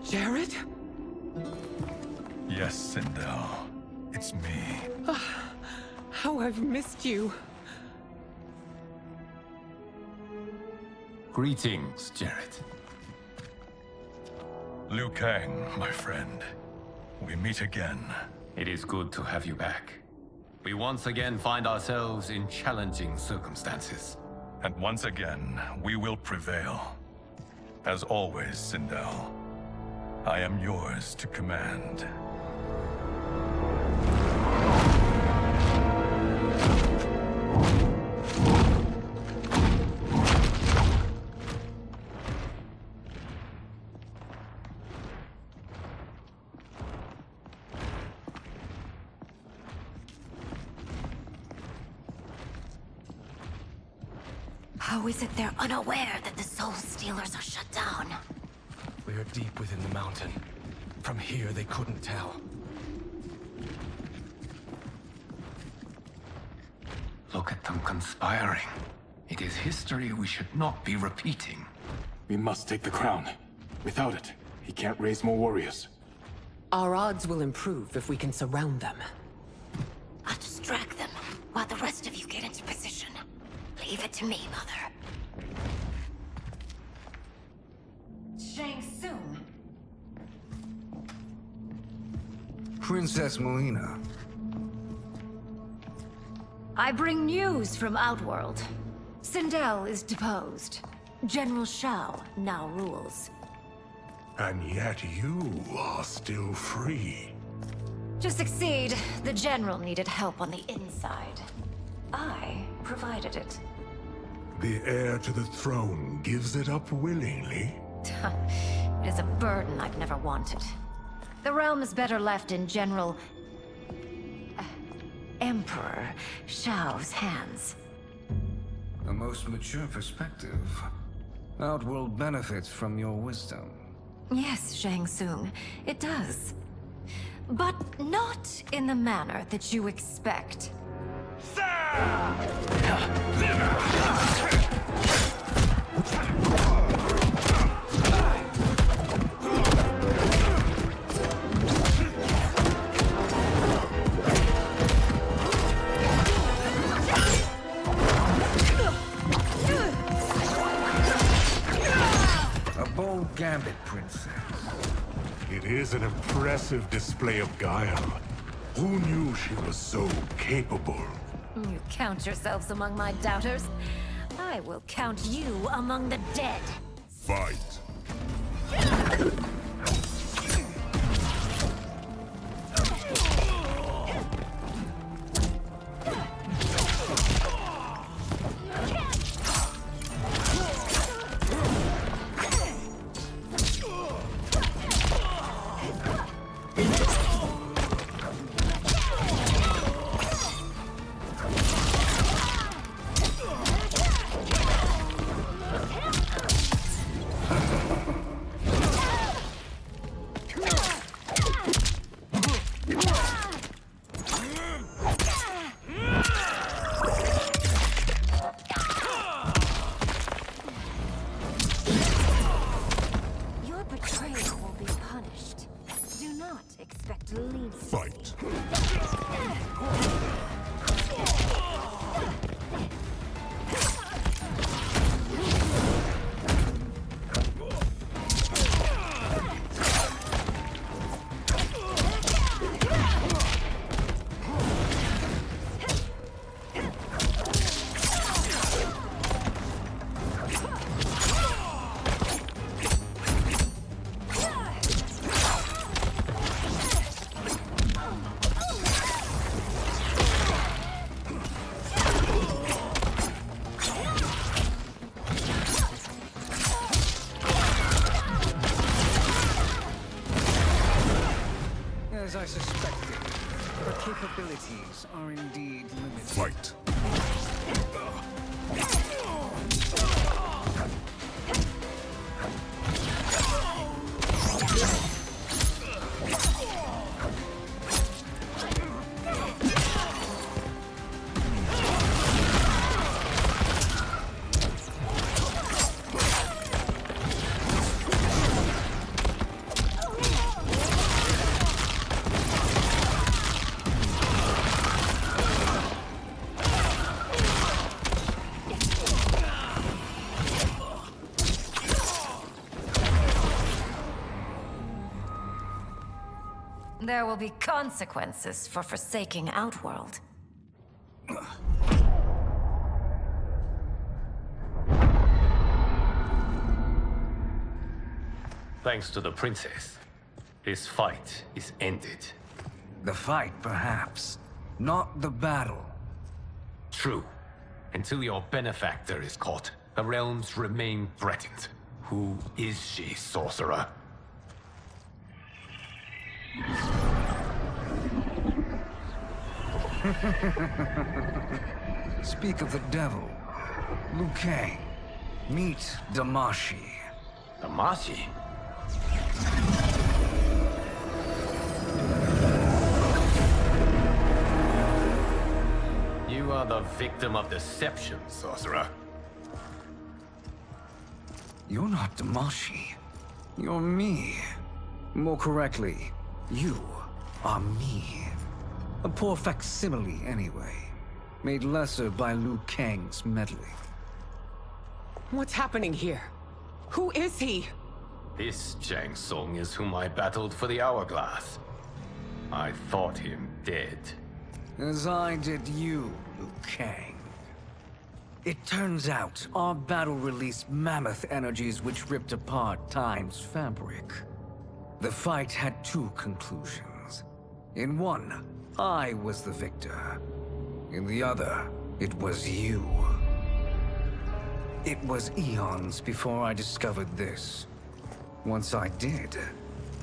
Jared? Yes, Sindel. It's me. How I've missed you. Greetings, Jared. Liu Kang, my friend. We meet again. It is good to have you back. We once again find ourselves in challenging circumstances. And once again, we will prevail. As always, Sindel, I am yours to command. How is it they're unaware that the Soul Stealers are shut down? We are deep within the mountain. From here, they couldn't tell. Look at them conspiring. It is history we should not be repeating. We must take the crown. Without it, he can't raise more warriors. Our odds will improve if we can surround them. I'll distract them while the rest of you get into position. Leave it to me, Mother. Shang Tsung. Princess Melina. I bring news from Outworld. Sindel is deposed. General Shao now rules. And yet you are still free. To succeed, the General needed help on the inside. I provided it. The heir to the throne gives it up willingly. It is a burden I've never wanted. The realm is better left in General... Emperor Shao's hands. A most mature perspective. Outworld benefits from your wisdom. Yes, Shang Tsung, it does. But not in the manner that you expect. A bold gambit, Princess. It is an impressive display of guile. Who knew she was so capable? You count yourselves among my doubters. I will count you among the dead. Fight. Your betrayal will be punished. Do not expect leniency. Fight. As I suspected, her capabilities are indeed limited. Fight. There will be consequences for forsaking Outworld. Thanks to the princess, this fight is ended. The fight, perhaps. Not the battle. True. Until your benefactor is caught, the realms remain threatened. Who is she, sorcerer? Speak of the devil. Liu Kang, meet Damashi. Damashi? You are the victim of deception, sorcerer. You're not Damashi. You're me. More correctly, you are me. A poor facsimile, anyway. Made lesser by Liu Kang's meddling. What's happening here? Who is he? This Shang Tsung is whom I battled for the Hourglass. I thought him dead. As I did you, Liu Kang. It turns out our battle released mammoth energies which ripped apart time's fabric. The fight had two conclusions. In one, I was the victor. In the other, it was you. It was eons before I discovered this. Once I did,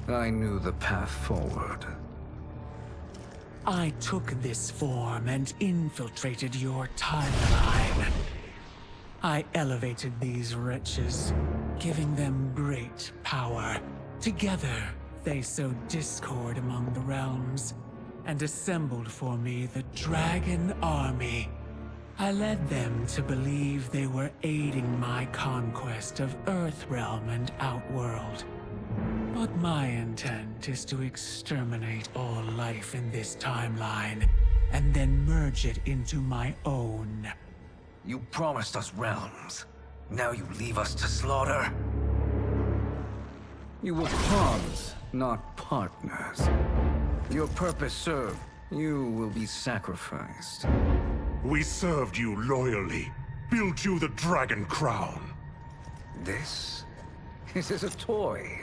I knew the path forward. I took this form and infiltrated your timeline. I elevated these wretches, giving them great power. Together, they sowed discord among the realms, and assembled for me the Dragon Army. I led them to believe they were aiding my conquest of Earthrealm and Outworld. But my intent is to exterminate all life in this timeline, and then merge it into my own. You promised us realms. Now you leave us to slaughter? You were pawns, not partners. Your purpose served. You will be sacrificed. We served you loyally, built you the Dragon Crown. This is a toy.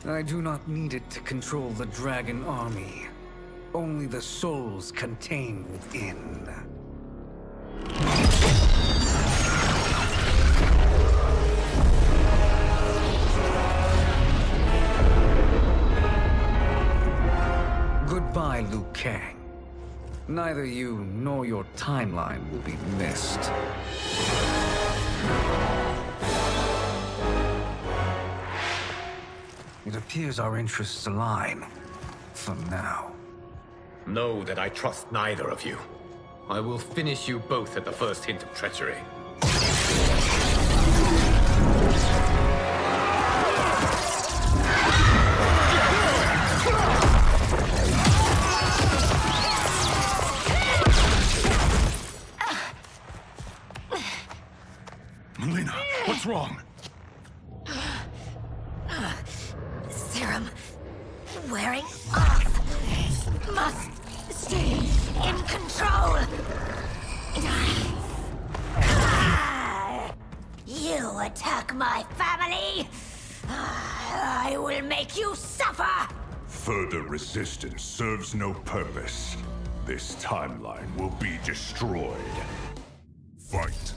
I do not need it to control the Dragon Army. Only the souls contained within. Goodbye, Liu Kang. Neither you nor your timeline will be missed. It appears our interests align. For now. Know that I trust neither of you. I will finish you both at the first hint of treachery. Melina, what's wrong? Serum wearing off. Must stay in control. You attack my family. I will make you suffer. Further resistance serves no purpose. This timeline will be destroyed. Fight.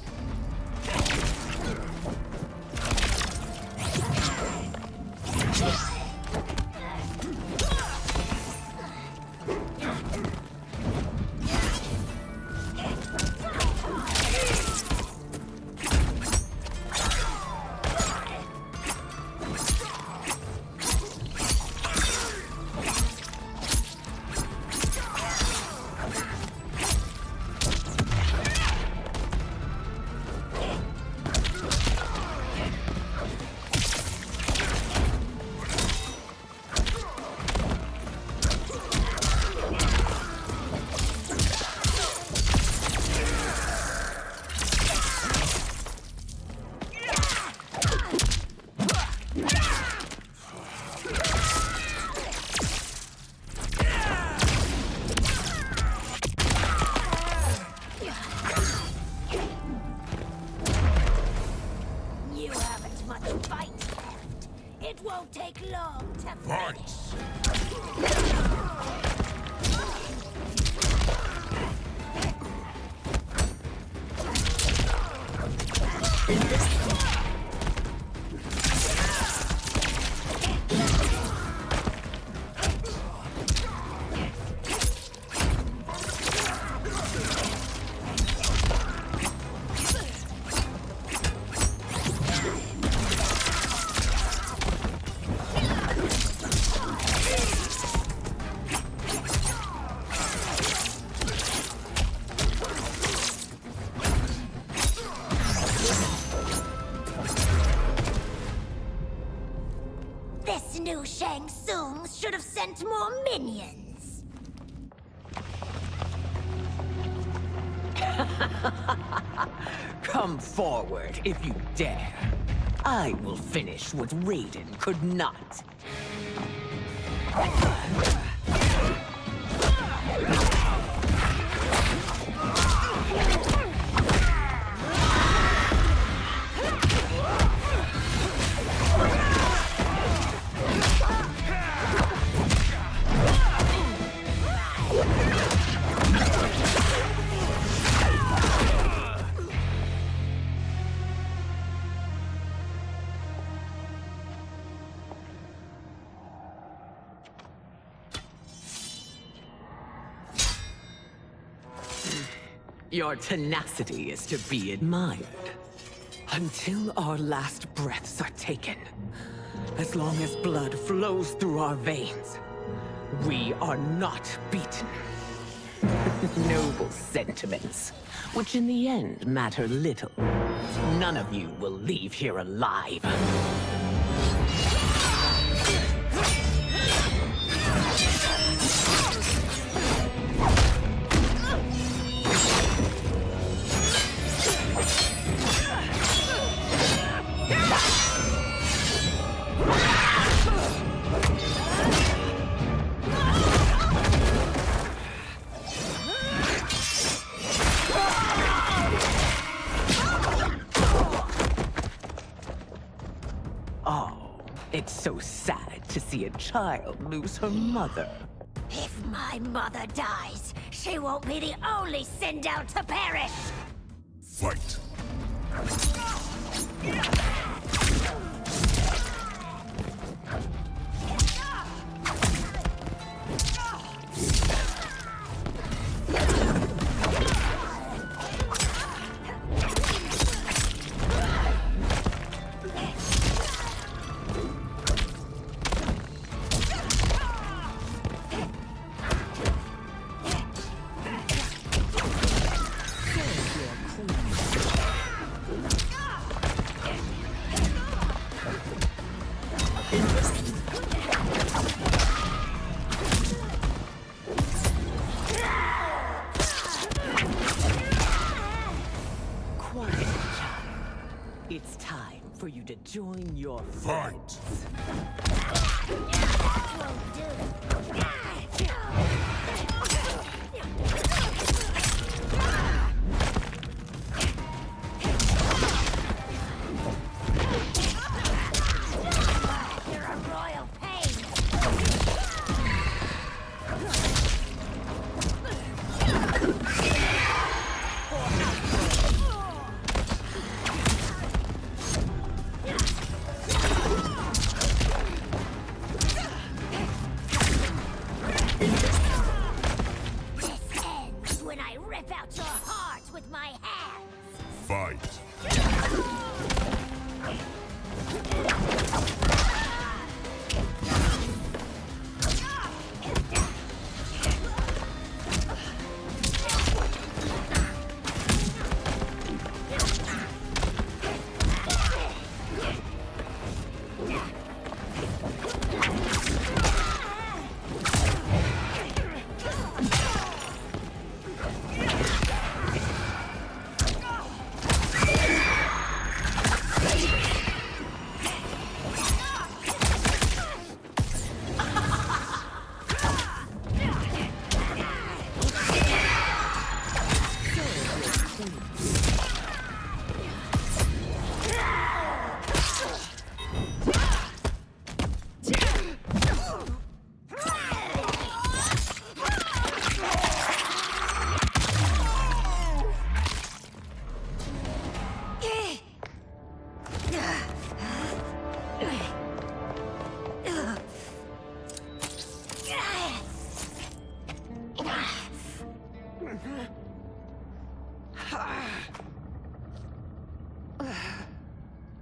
have sent more minions. Come forward if you dare. I will finish what Raiden could not. Your tenacity is to be admired. Until our last breaths are taken, as long as blood flows through our veins, we are not beaten. Noble sentiments, which in the end matter little. None of you will leave here alive. It's so sad to see a child lose her mother. If my mother dies, she won't be the only Sindel to perish! Fight. It's time for you to join your friends. You're a royal pain! Fight.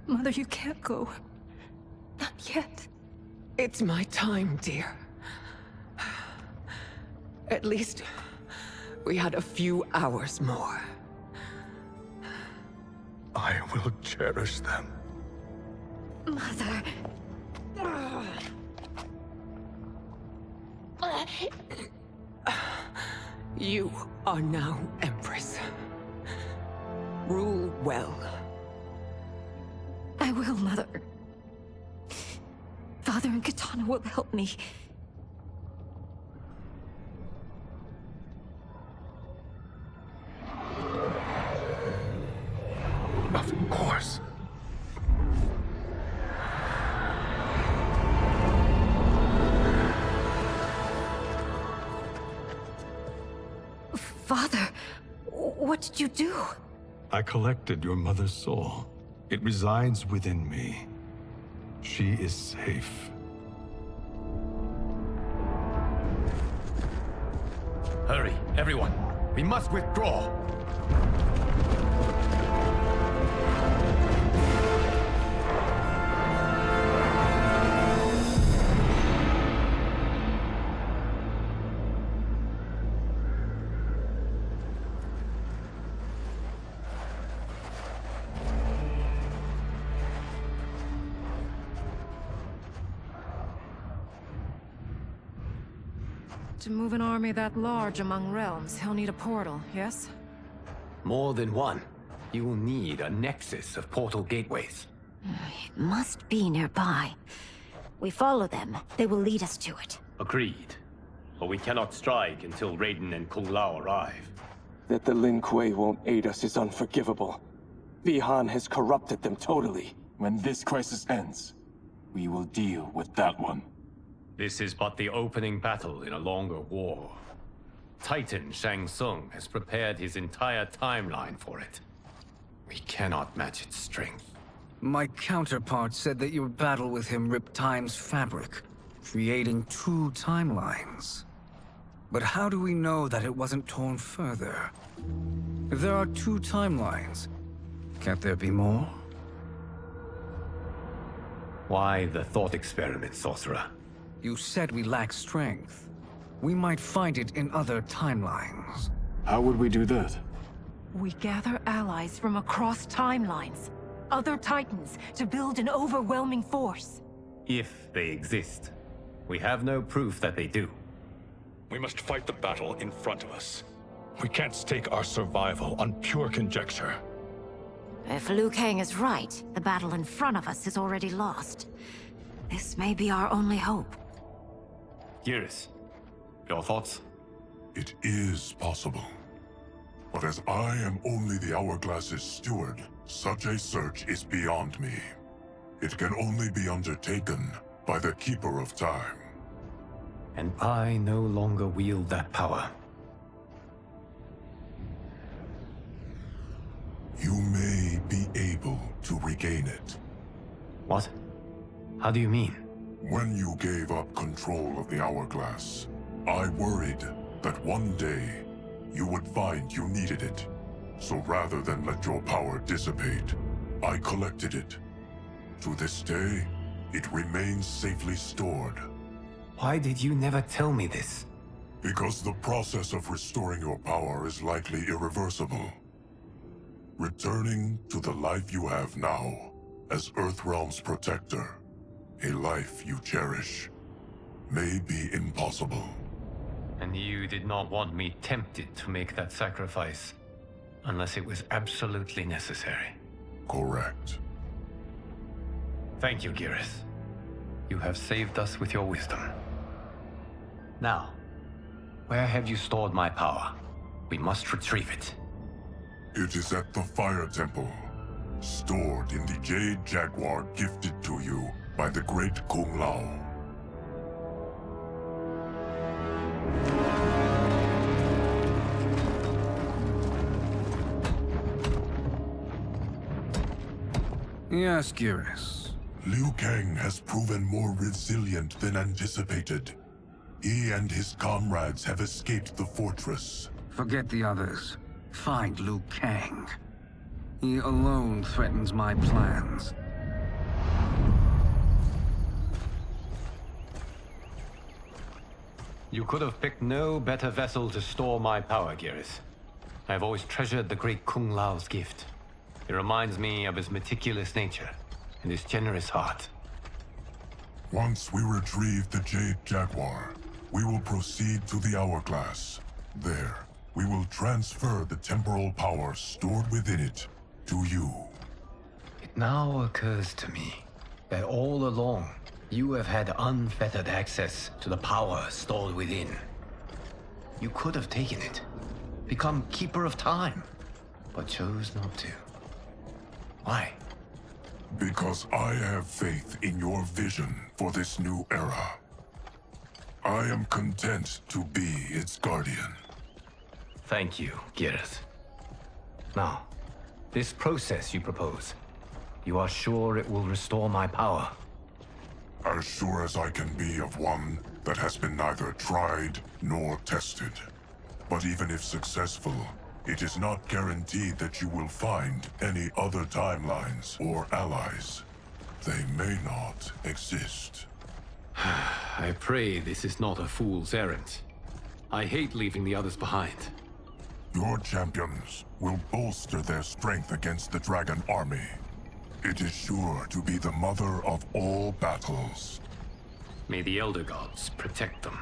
Mother, you can't go. Not yet. It's my time, dear. At least we had a few hours more. I will cherish them. Mother... You are now Empress. Rule well. I will, Mother. Father and Katana will help me. Of course. Father, what did you do? I collected your mother's soul. It resides within me. She is safe. Hurry, everyone. We must withdraw. To move an army that large among realms, he'll need a portal, yes? More than one. You will need a nexus of portal gateways. It must be nearby. We follow them. They will lead us to it. Agreed. But we cannot strike until Raiden and Kung Lao arrive. That the Lin Kuei won't aid us is unforgivable. Bi-Han has corrupted them totally. When this crisis ends, we will deal with that one. This is but the opening battle in a longer war. Titan Shang Tsung has prepared his entire timeline for it. We cannot match its strength. My counterpart said that your battle with him ripped time's fabric, creating 2 timelines. But how do we know that it wasn't torn further? If there are 2 timelines, can't there be more? Why the thought experiment, Sorcerer? You said we lack strength. We might find it in other timelines. How would we do that? We gather allies from across timelines, other Titans, to build an overwhelming force. If they exist. We have no proof that they do. We must fight the battle in front of us. We can't stake our survival on pure conjecture. If Liu Kang is right, the battle in front of us is already lost. This may be our only hope. Geras, your thoughts? It is possible. But as I am only the Hourglass's steward, such a search is beyond me. It can only be undertaken by the Keeper of Time. And I no longer wield that power. You may be able to regain it. What? How do you mean? When you gave up control of the Hourglass, I worried that one day you would find you needed it. So rather than let your power dissipate, I collected it. To this day, it remains safely stored. Why did you never tell me this? Because the process of restoring your power is likely irreversible. Returning to the life you have now, as Earthrealm's protector, a life you cherish, may be impossible. And you did not want me tempted to make that sacrifice, unless it was absolutely necessary. Correct. Thank you, Geras. You have saved us with your wisdom. Now, where have you stored my power? We must retrieve it. It is at the Fire Temple, stored in the Jade Jaguar gifted to you by the great Kung Lao. Yes, Geras. Liu Kang has proven more resilient than anticipated. He and his comrades have escaped the fortress. Forget the others. Find Liu Kang. He alone threatens my plans. You could have picked no better vessel to store my power, Geras. I have always treasured the great Kung Lao's gift. It reminds me of his meticulous nature and his generous heart. Once we retrieve the Jade Jaguar, We will proceed to the Hourglass. There, we will transfer the temporal power stored within it to you. It now occurs to me that all along, you have had unfettered access to the power stored within. You could have taken it, become Keeper of Time, but chose not to. Why? Because I have faith in your vision for this new era. I am content to be its guardian. Thank you, Gareth. Now, this process you propose, you are sure it will restore my power? As sure as I can be of one that has been neither tried nor tested. But even if successful, it is not guaranteed that you will find any other timelines or allies. They may not exist. I pray this is not a fool's errand. I hate leaving the others behind. Your champions will bolster their strength against the Dragon Army. It is sure to be the mother of all battles. May the Elder Gods protect them.